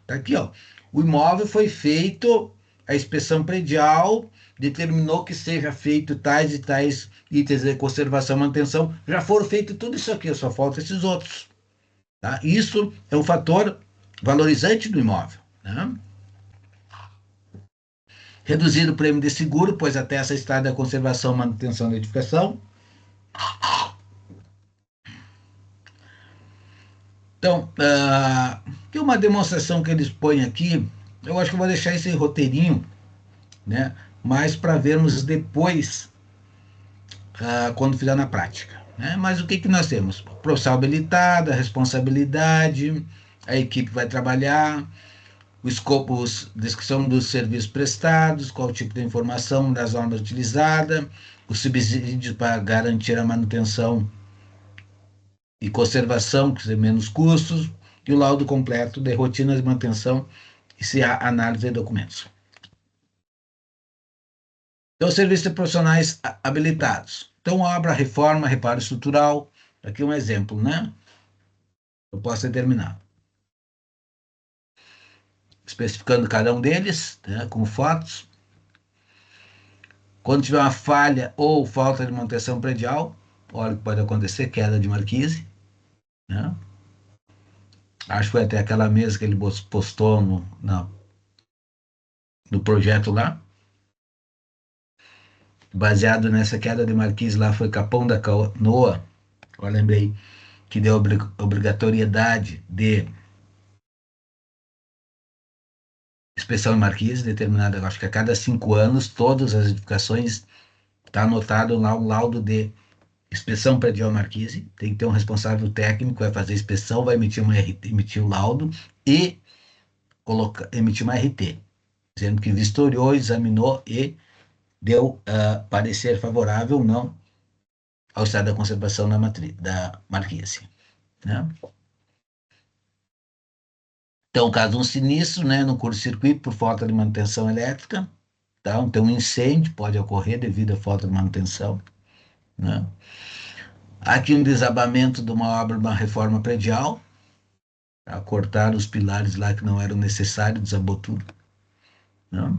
Tá aqui, ó. O imóvel foi feito, a inspeção predial determinou que seja feito tais e tais itens de conservação e manutenção. Já foram feitos tudo isso aqui, só falta esses outros. Tá? Isso é um fator valorizante do imóvel. Né? Reduzir o prêmio de seguro, pois atesta estado da conservação e manutenção da edificação. Então, tem uma demonstração que eles põem aqui, eu acho que eu vou deixar esse roteirinho, né, mais para vermos depois, quando fizer na prática. Né? Mas o que nós temos? Profissional habilitado, a responsabilidade, a equipe vai trabalhar, o escopo, descrição dos serviços prestados, qual o tipo de informação das normas utilizadas, os subsídios para garantir a manutenção e conservação, que tem menos custos, e o laudo completo de rotinas de manutenção e se há análise de documentos. Então, serviços de profissionais habilitados. Então, obra, reforma, reparo estrutural. Aqui um exemplo, né? Eu posso determinar. especificando cada um deles, né, com fotos. Quando tiver uma falha ou falta de manutenção predial, olha o que pode acontecer, queda de marquise, né? Acho que foi até aquela mesa que ele postou no projeto lá. Baseado nessa queda de marquise lá, foi Capão da Canoa. Eu lembrei que deu obrigatoriedade de inspeção de marquise determinada, acho que a cada 5 anos, todas as edificações, está anotado lá o laudo de inspeção predial marquise, tem que ter um responsável técnico, vai fazer a inspeção, vai emitir emitir o laudo e emitir uma RT, dizendo que vistoriou, examinou e deu parecer favorável ou não ao estado da conservação da marquise, né? Então, caso de um sinistro, né, no curto-circuito por falta de manutenção elétrica, tá? Então, um incêndio pode ocorrer devido à falta de manutenção, né? Aqui um desabamento de uma obra, uma reforma predial, tá? Cortaram os pilares lá que não eram necessários, desabou tudo, né?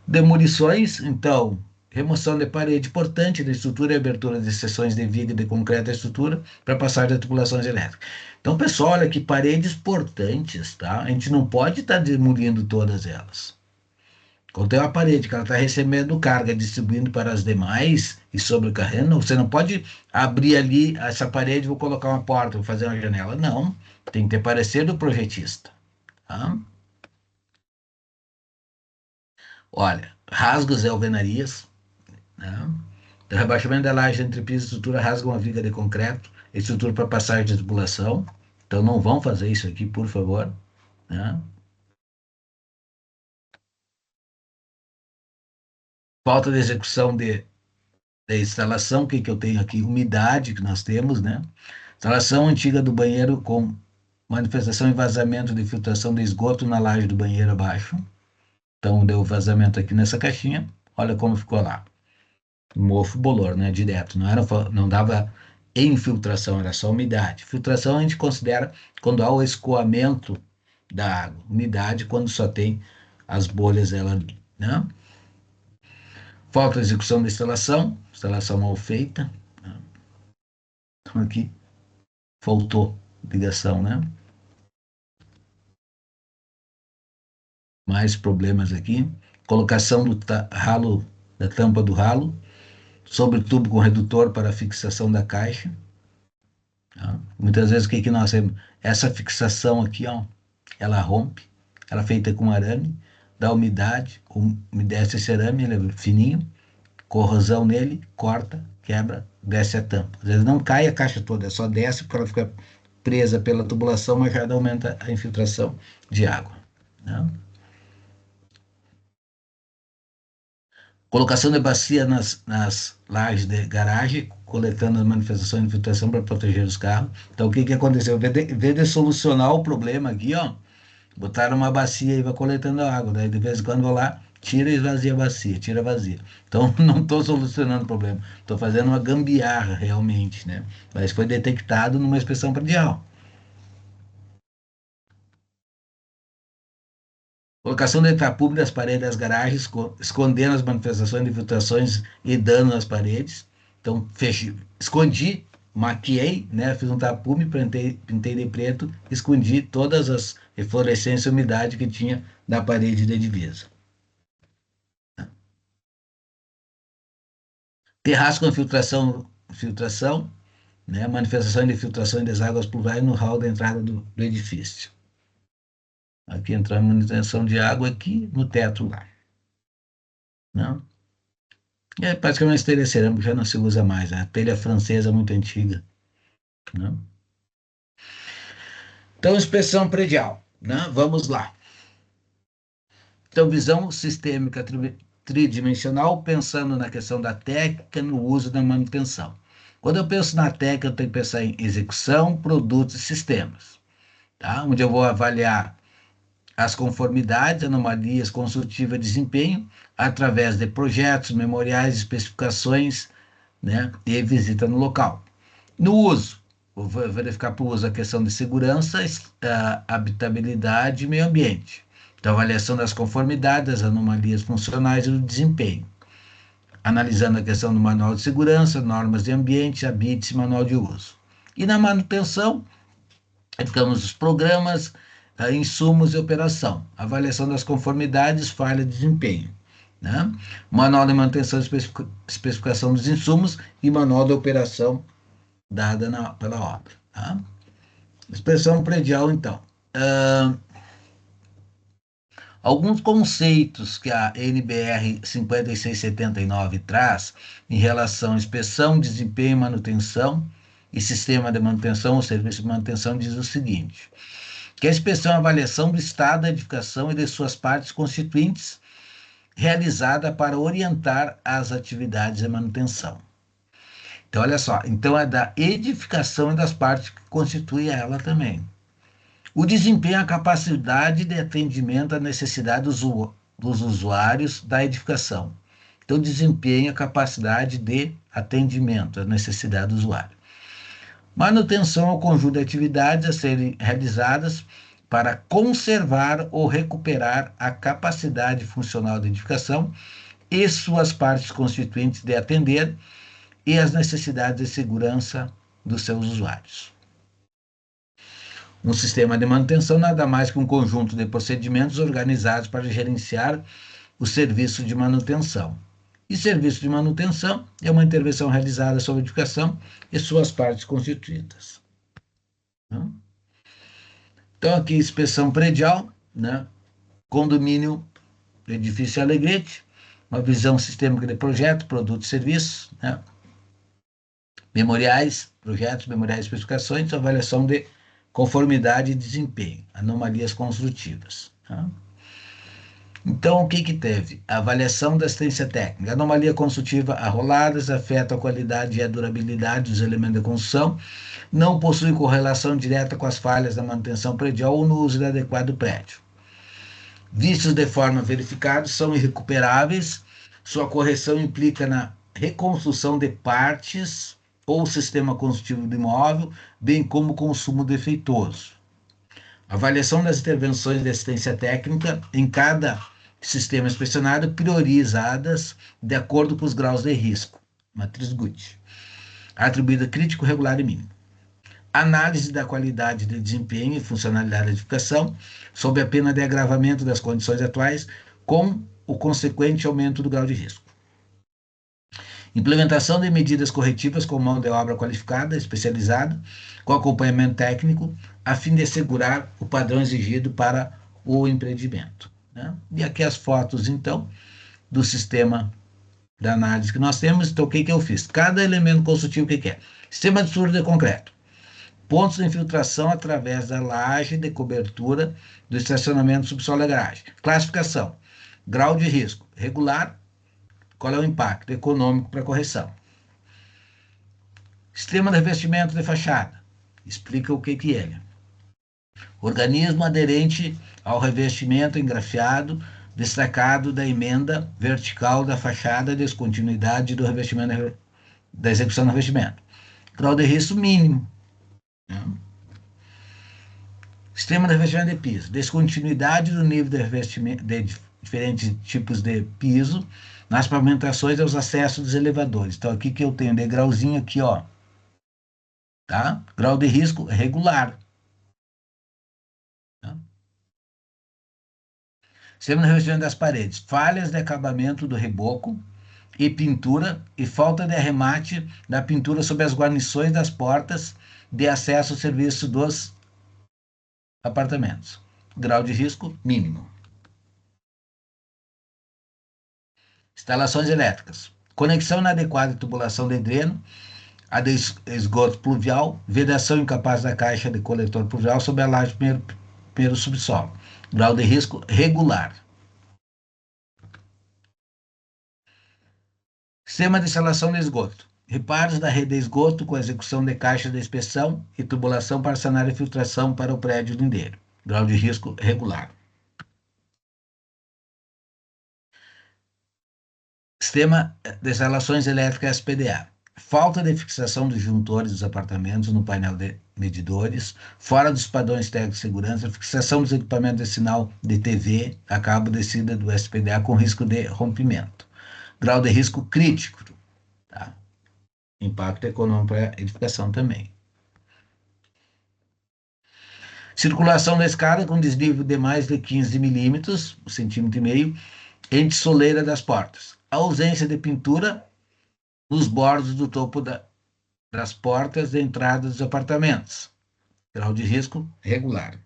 Demolições, então, remoção de parede portante da estrutura e abertura de seções de viga de concreto da estrutura para passagem de tubulações elétricas. Então, pessoal, olha que paredes portantes, tá? A gente não pode estar demolindo todas elas. Quando tem uma parede que ela está recebendo carga, distribuindo para as demais e sobrecarregando, você não pode abrir ali essa parede, vou colocar uma porta, vou fazer uma janela. Não, tem que ter parecer do projetista, tá? Olha, rasgos e alvenarias, né? Então, rebaixamento da laje entre piso e estrutura rasga uma viga de concreto, estrutura para passagem de tubulação. Então, não vão fazer isso aqui, por favor, né? Falta de execução de instalação, o que eu tenho aqui? Umidade que nós temos, né? Instalação antiga do banheiro com manifestação e vazamento de filtração de esgoto na laje do banheiro abaixo. Então, deu vazamento aqui nessa caixinha. Olha como ficou lá. Mofo bolor, né? Direto. Não dava infiltração, era só umidade. Filtração a gente considera quando há o escoamento da água. Umidade quando só tem as bolhas ela ali, né? Falta de execução da instalação mal feita, né? Então aqui faltou ligação, né? Mais problemas aqui. Colocação do ralo, da tampa do ralo, sobre o tubo com redutor para fixação da caixa. Tá? Muitas vezes o que nós temos? Essa fixação aqui, ó, ela rompe, ela é feita com arame, dá umidade, umedece esse arame, ele é fininho, corrosão nele, corta, quebra, desce a tampa. Às vezes não cai a caixa toda, só desce porque ela fica presa pela tubulação, mas já aumenta a infiltração de água, né? Colocação de bacia nas lajes de garagem, coletando as manifestações de infiltração para proteger os carros. Então, o que aconteceu? Em vez de solucionar o problema aqui, ó, botaram uma bacia e vai coletando a água. Daí, de vez em quando, eu vou lá, tira e esvazia a bacia, tira vazia. Então, não estou solucionando o problema. Estou fazendo uma gambiarra, realmente, né? Mas foi detectado numa inspeção predial. Colocação de tapume das paredes das garagens, escondendo as manifestações de filtrações e dano nas paredes. Então, escondi, maquiei, né? Fiz um tapume, pintei de preto, escondi todas as eflorescências e umidade que tinha na parede de divisa. Terraço com filtração, né? Manifestação de filtração das águas pluviais no hall da entrada do edifício. Aqui entra a manutenção de água aqui no teto lá. Não? É praticamente telha cerâmica, já não se usa mais. Né? A telha francesa é muito antiga. Não? Então, inspeção predial. Né? Vamos lá. Então, visão sistêmica tridimensional, pensando na questão da técnica, no uso da manutenção. Quando eu penso na técnica, eu tenho que pensar em execução, produtos e sistemas. Tá? Onde eu vou avaliar as conformidades, anomalias consultivas de desempenho, através de projetos, memoriais, especificações, né, e visita no local. No uso, vou verificar para o uso a questão de segurança, habitabilidade e meio ambiente. Então, avaliação das conformidades, das anomalias funcionais e do desempenho. Analisando a questão do manual de segurança, normas de ambiente, habites e manual de uso. E na manutenção, ficamos os programas, insumos e operação. Avaliação das conformidades, falha e desempenho. Né? Manual de manutenção e especificação dos insumos e manual de operação dada pela obra. Tá? Inspeção predial, então. Alguns conceitos que a NBR 5679 traz em relação à inspeção, desempenho, manutenção e sistema de manutenção ou serviço de manutenção diz o seguinte, que a inspeção é a avaliação do estado da edificação e de suas partes constituintes realizada para orientar as atividades de manutenção. Então, olha só, então é da edificação e das partes que constituem ela também. O desempenho é a capacidade de atendimento à necessidade dos usuários da edificação. Então, desempenho é a capacidade de atendimento à necessidade do usuário. Manutenção é o conjunto de atividades a serem realizadas para conservar ou recuperar a capacidade funcional da edificação e suas partes constituintes de atender e as necessidades de segurança dos seus usuários. Um sistema de manutenção nada mais que um conjunto de procedimentos organizados para gerenciar o serviço de manutenção. E serviço de manutenção é uma intervenção realizada sobre a edificação e suas partes constituídas. Então, aqui, inspeção predial, né? Condomínio, edifício Alegrete, uma visão sistêmica de projeto, produto e serviço, né? Memoriais, projetos, memoriais e especificações, avaliação de conformidade e desempenho, anomalias construtivas. Tá? Então, o que teve? A avaliação da assistência técnica. Anomalia construtiva arroladas afeta a qualidade e a durabilidade dos elementos de construção, não possui correlação direta com as falhas da manutenção predial ou no uso inadequado do prédio. Vistos de forma verificada, são irrecuperáveis, sua correção implica na reconstrução de partes ou sistema construtivo do imóvel, bem como consumo defeituoso. Avaliação das intervenções de assistência técnica em cada sistema inspecionado, priorizadas de acordo com os graus de risco. Matriz Gucci. Atribuída crítico, regular e mínimo. Análise da qualidade de desempenho e funcionalidade da edificação, sob a pena de agravamento das condições atuais, com o consequente aumento do grau de risco. Implementação de medidas corretivas com mão de obra qualificada, especializada, com acompanhamento técnico, a fim de assegurar o padrão exigido para o empreendimento. Né? E aqui as fotos, então, do sistema da análise que nós temos. Então, o que eu fiz? Cada elemento construtivo, o que é? Sistema de estrutura de concreto. Pontos de infiltração através da laje de cobertura do estacionamento subsolo da garagem. Classificação. Grau de risco. Regular. Qual é o impacto econômico para correção? Sistema de revestimento de fachada. Explica o que é. Organismo aderente ao revestimento engrafiado, destacado da emenda vertical da fachada, descontinuidade do revestimento, da execução do revestimento. Grau de risco mínimo. Sistema de revestimento de piso. Descontinuidade do nível de revestimento de diferentes tipos de piso nas pavimentações e os acessos dos elevadores. Então, aqui que eu tenho degrauzinho aqui, ó. Tá? Grau de risco regular. Tá? Sistema de revestimento das paredes. Falhas de acabamento do reboco e pintura e falta de arremate da pintura sobre as guarnições das portas de acesso ao serviço dos apartamentos. Grau de risco mínimo. Instalações elétricas. Conexão inadequada de tubulação de dreno, a de esgoto pluvial, vedação incapaz da caixa de coletor pluvial sob a laje do primeiro subsolo. Grau de risco regular. Sistema de instalação de esgoto. Reparos da rede de esgoto com execução de caixa de inspeção e tubulação para sanar a filtração para o prédio lindeiro. Grau de risco regular. Sistema de instalações elétricas PDA. falta de fixação dos disjuntores dos apartamentos no painel de medidores, fora dos padrões técnicos de segurança, fixação dos equipamentos de sinal de TV a cabo descida do SPDA com risco de rompimento. Grau de risco crítico, tá? Impacto econômico para a edificação também. Circulação da escada com desnível de mais de 15 milímetros, 1,5 centímetro, entre soleira das portas. A ausência de pintura nos bordos do topo das portas de entrada dos apartamentos. Grau de risco regular.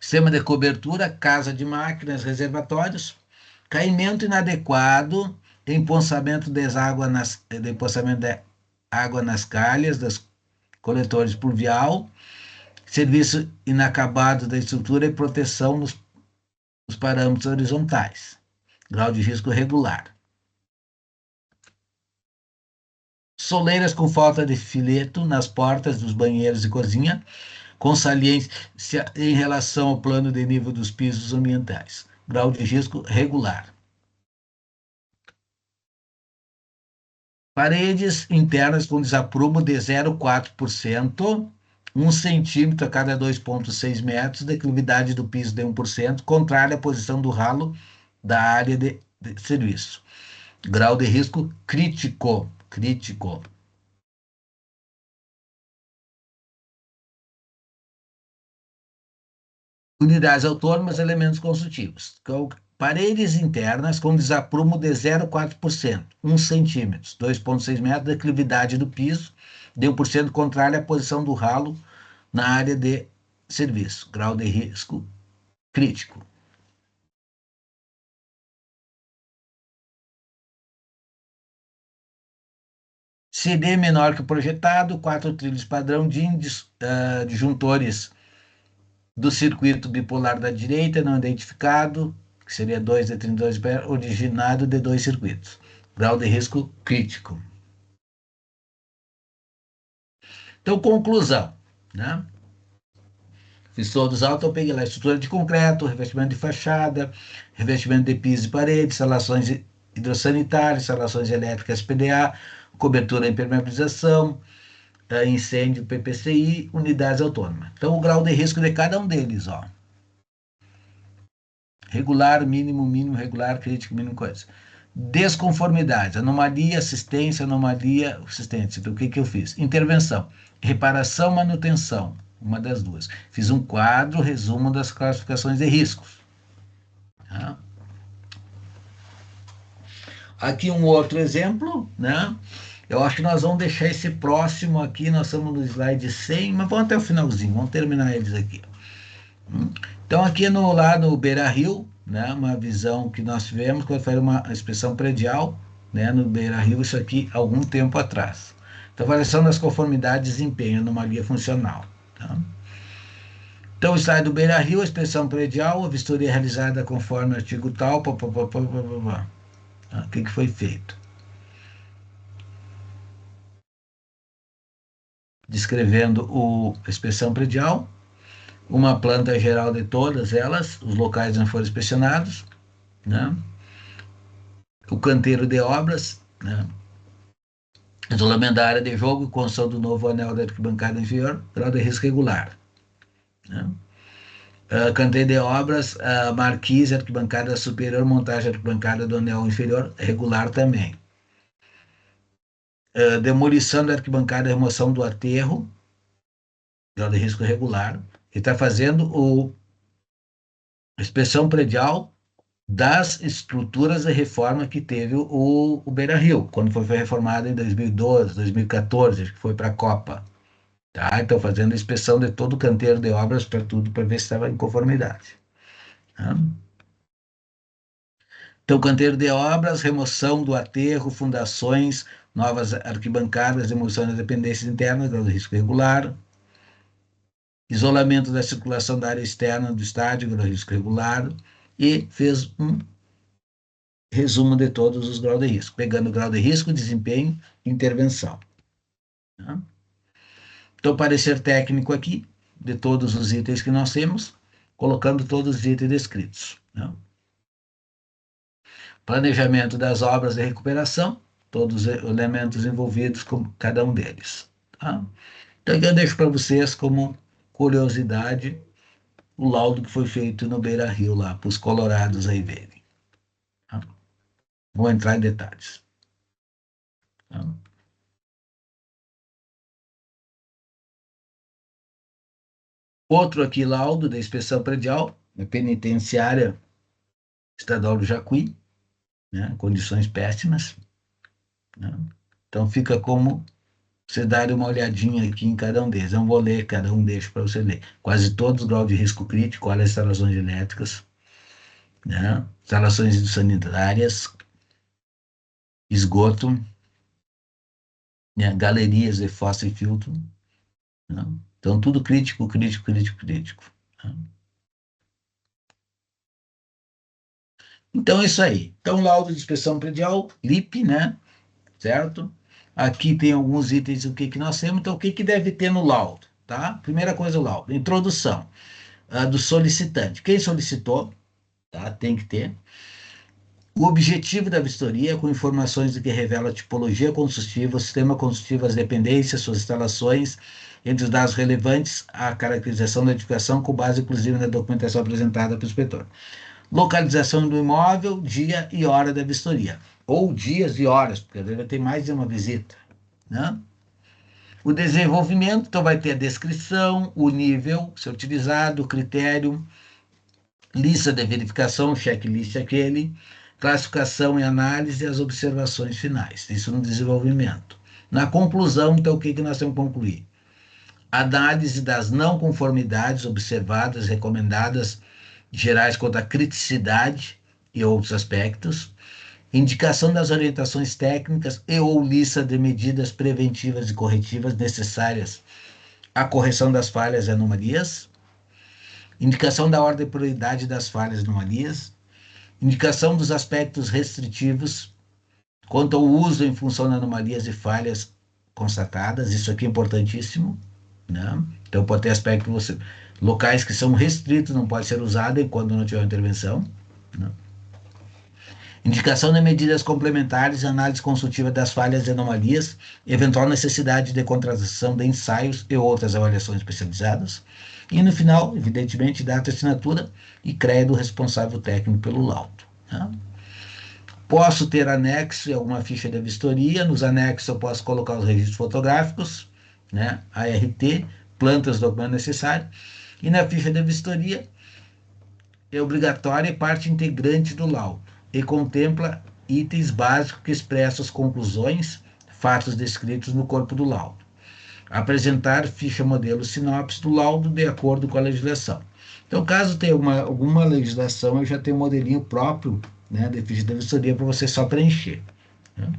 Sistema de cobertura, casa de máquinas, reservatórios. Caimento inadequado, empoçamento de água nas calhas das coletores pluvial, serviço inacabado da estrutura e proteção nos parâmetros horizontais. Grau de risco regular. Soleiras com falta de fileto nas portas dos banheiros e cozinha, com saliência em relação ao plano de nível dos pisos ambientais. Grau de risco regular. Paredes internas com desaprumo de 0,4%, 1 centímetro a cada 2,6 metros, declividade do piso de 1%, contrária à posição do ralo da área de serviço. Grau de risco crítico. Unidades autônomas, elementos construtivos. Paredes internas com desaprumo de 0,4%, 1 centímetro, 2,6 metros, declividade do piso, de 1% contrária à posição do ralo na área de serviço. Grau de risco crítico. CD menor que o projetado, 4 trilhos padrão de disjuntores do circuito bipolar da direita, não identificado, que seria 2 de 32 originado de 2 circuitos. Grau de risco crítico. Então, conclusão, né? Fiz todos altos, eu peguei lá estrutura de concreto, revestimento de fachada, revestimento de piso e parede, instalações hidrossanitárias, instalações elétricas PDA, cobertura e impermeabilização, incêndio PPCI, unidades autônomas. Então, o grau de risco de cada um deles, ó. Regular, mínimo, regular, crítico, mínimo, coisa. Desconformidades, anomalia, assistência. Então, o que eu fiz? Intervenção, reparação, manutenção, uma das duas. Fiz um quadro, resumo das classificações de riscos. Tá? Aqui um outro exemplo, né? Eu acho que nós vamos deixar esse próximo aqui, nós estamos no slide 100, mas vamos até o finalzinho, vamos terminar eles aqui. Então, aqui lá no Beira-Rio, né, uma visão que nós tivemos quando foi uma inspeção predial, né, no Beira-Rio, isso aqui algum tempo atrás. Então, avaliação das conformidades de desempenho, anomalia funcional. Tá? Então, o slide do Beira-Rio, a inspeção predial, a vistoria realizada conforme o artigo tal, o que foi feito? Descrevendo a inspeção predial, uma planta geral de todas elas, os locais onde foram inspecionados, né? O canteiro de obras, né? Isolamento da área de jogo e construção do novo anel da arquibancada inferior, grau de risco regular. Né? Canteiro de obras, marquise, arquibancada superior, montagem arquibancada do anel inferior, regular também. Demolição da arquibancada, remoção do aterro, grau de risco regular. Ele está fazendo a inspeção predial das estruturas de reforma que teve o Beira-Rio, quando foi reformado em 2012, 2014, acho que foi para a Copa. Tá? Então, fazendo a inspeção de todo o canteiro de obras para tudo, para ver se estava em conformidade. Tá? Então, canteiro de obras, remoção do aterro, fundações, novas arquibancadas, demolição das dependências internas, grau de risco regular. Isolamento da circulação da área externa do estádio, grau de risco regular. E fez um resumo de todos os graus de risco, pegando grau de risco, desempenho, intervenção. Tá? Então, parecer técnico aqui, de todos os itens que nós temos, colocando todos os itens descritos. Tá? planejamento das obras de recuperação, todos os elementos envolvidos com cada um deles. Tá? Então, eu deixo para vocês como curiosidade o laudo que foi feito no Beira-Rio lá, para os colorados aí verem. Tá? Vou entrar em detalhes. Tá? Outro aqui, laudo da inspeção predial, na penitenciária estadual do Jacuí, né? Condições péssimas. Né? Então, fica como você dar uma olhadinha aqui em cada um deles. Eu não vou ler cada um, deixo para você ler. Quase todos os graus de risco crítico, olha as instalações elétricas, né? Instalações sanitárias, esgoto, né? Galerias de fossa e filtro. Né? Então, tudo crítico, crítico, crítico, crítico. Né? Então, é isso aí. Então, laudo de inspeção predial, LIP, né? Certo? Aqui tem alguns itens do que nós temos. Então, o que deve ter no laudo? Tá? Primeira coisa, o laudo. Introdução do solicitante. Quem solicitou, tá? Tem que ter. O objetivo da vistoria, com informações do que revela a tipologia construtiva, o sistema construtivo, as dependências, suas instalações, entre os dados relevantes, a caracterização da edificação, com base, inclusive, na documentação apresentada pelo inspetor. Localização do imóvel, dia e hora da vistoria. Ou dias e horas, porque deve ter mais de uma visita. Né? O desenvolvimento, então vai ter a descrição, o nível ser utilizado, o critério, lista de verificação, checklist aquele, classificação e análise e as observações finais. Isso no desenvolvimento. Na conclusão, então, o que nós temos que concluir? Análise das não conformidades observadas, recomendadas, gerais quanto à criticidade e outros aspectos, indicação das orientações técnicas e ou lista de medidas preventivas e corretivas necessárias à correção das falhas e anomalias, indicação da ordem e prioridade das falhas e anomalias, indicação dos aspectos restritivos quanto ao uso em função de anomalias e falhas constatadas, isso aqui é importantíssimo, né? Então pode ter aspectos, locais que são restritos, não pode ser usado enquanto não tiver intervenção, né? Indicação de medidas complementares, análise consultiva das falhas e anomalias, eventual necessidade de contratação de ensaios e outras avaliações especializadas. E no final, evidentemente, data, assinatura e CREA do responsável técnico pelo laudo. Né? Posso ter anexo e alguma ficha de vistoria. Nos anexos eu posso colocar os registros fotográficos, né? ART, plantas, documento necessário. E na ficha de vistoria é obrigatória e parte integrante do laudo e contempla itens básicos que expressam as conclusões, fatos descritos no corpo do laudo. Apresentar ficha modelo sinopse do laudo de acordo com a legislação. Então, caso tenha alguma legislação, eu já tenho um modelinho próprio, né, de ficha de vistoria para você só preencher. Né?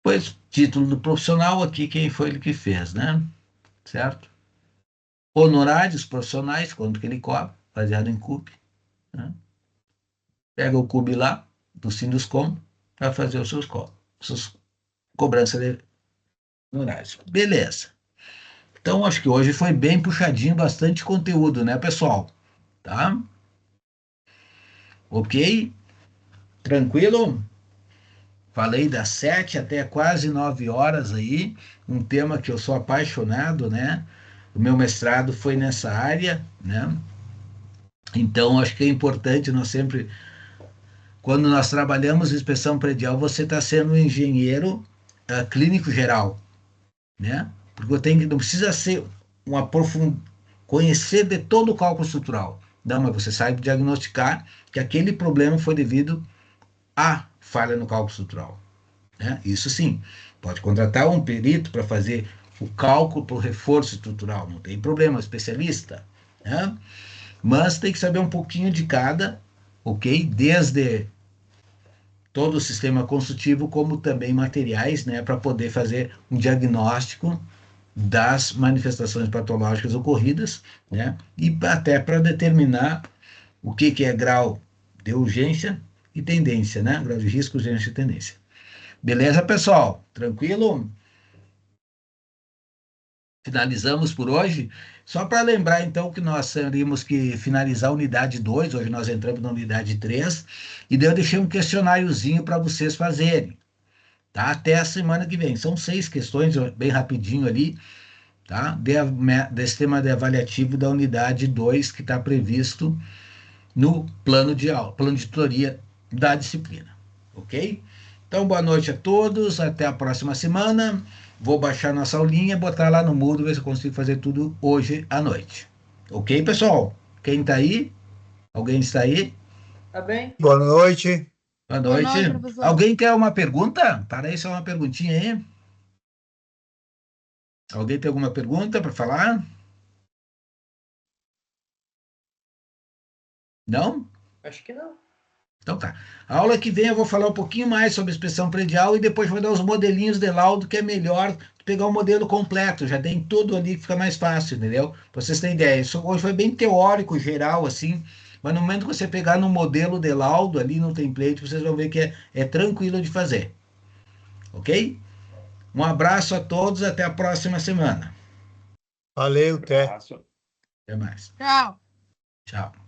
Pois, título do profissional, aqui quem foi ele que fez, né? Certo? Honorários profissionais, quanto que ele cobra, baseado em CUP. Né? Pega o CUB lá, do Sinduscom, para fazer os seus suas cobranças de honorários. Beleza. Então, acho que hoje foi bem puxadinho, bastante conteúdo, né, pessoal? Tá? Ok? Tranquilo? Falei das 7 até quase 9 horas aí, um tema que eu sou apaixonado, né? O meu mestrado foi nessa área, né? Então, acho que é importante nós sempre, quando nós trabalhamos em inspeção predial, você está sendo um engenheiro clínico geral, né? Porque eu tenho que, não precisa ser conhecer de todo o cálculo estrutural. Não, mas você sabe diagnosticar que aquele problema foi devido à falha no cálculo estrutural. Né? Isso sim, pode contratar um perito para fazer o cálculo para o reforço estrutural, não tem problema, especialista. Né? Mas tem que saber um pouquinho de cada, ok? Desde todo o sistema construtivo, como também materiais, né? Para poder fazer um diagnóstico das manifestações patológicas ocorridas, né? E até para determinar o que é grau de urgência e tendência, né? Grau de risco, urgência e tendência. Beleza, pessoal? Tranquilo? finalizamos por hoje. Só para lembrar, então, que nós teríamos que finalizar a unidade 2, hoje nós entramos na unidade 3, e daí eu deixei um questionáriozinho para vocês fazerem, tá? Até a semana que vem. São 6 questões, bem rapidinho ali, tá? Desse tema de avaliativo da unidade 2, que está previsto no plano de aula, plano de tutoria da disciplina, ok? Então, boa noite a todos, até a próxima semana. Vou baixar nossa aulinha, botar lá no Moodle, ver se eu consigo fazer tudo hoje à noite. Ok, pessoal? Quem está aí? Alguém está aí? Tá bem? Boa noite. Boa Boa noite. noite, professor. Alguém quer uma pergunta? Para aí, só uma perguntinha aí. Alguém tem alguma pergunta para falar? Não? Acho que não. Então tá. A aula que vem eu vou falar um pouquinho mais sobre expressão predial e depois vou dar os modelinhos de laudo, que é melhor pegar o modelo completo, já tem tudo ali que fica mais fácil, entendeu? Pra vocês terem ideia. Isso hoje foi bem teórico, geral, assim, mas no momento que você pegar no modelo de laudo ali no template, vocês vão ver que é tranquilo de fazer. Ok? Um abraço a todos, até a próxima semana. Valeu, até. Abraço. Até mais. Tchau. Tchau.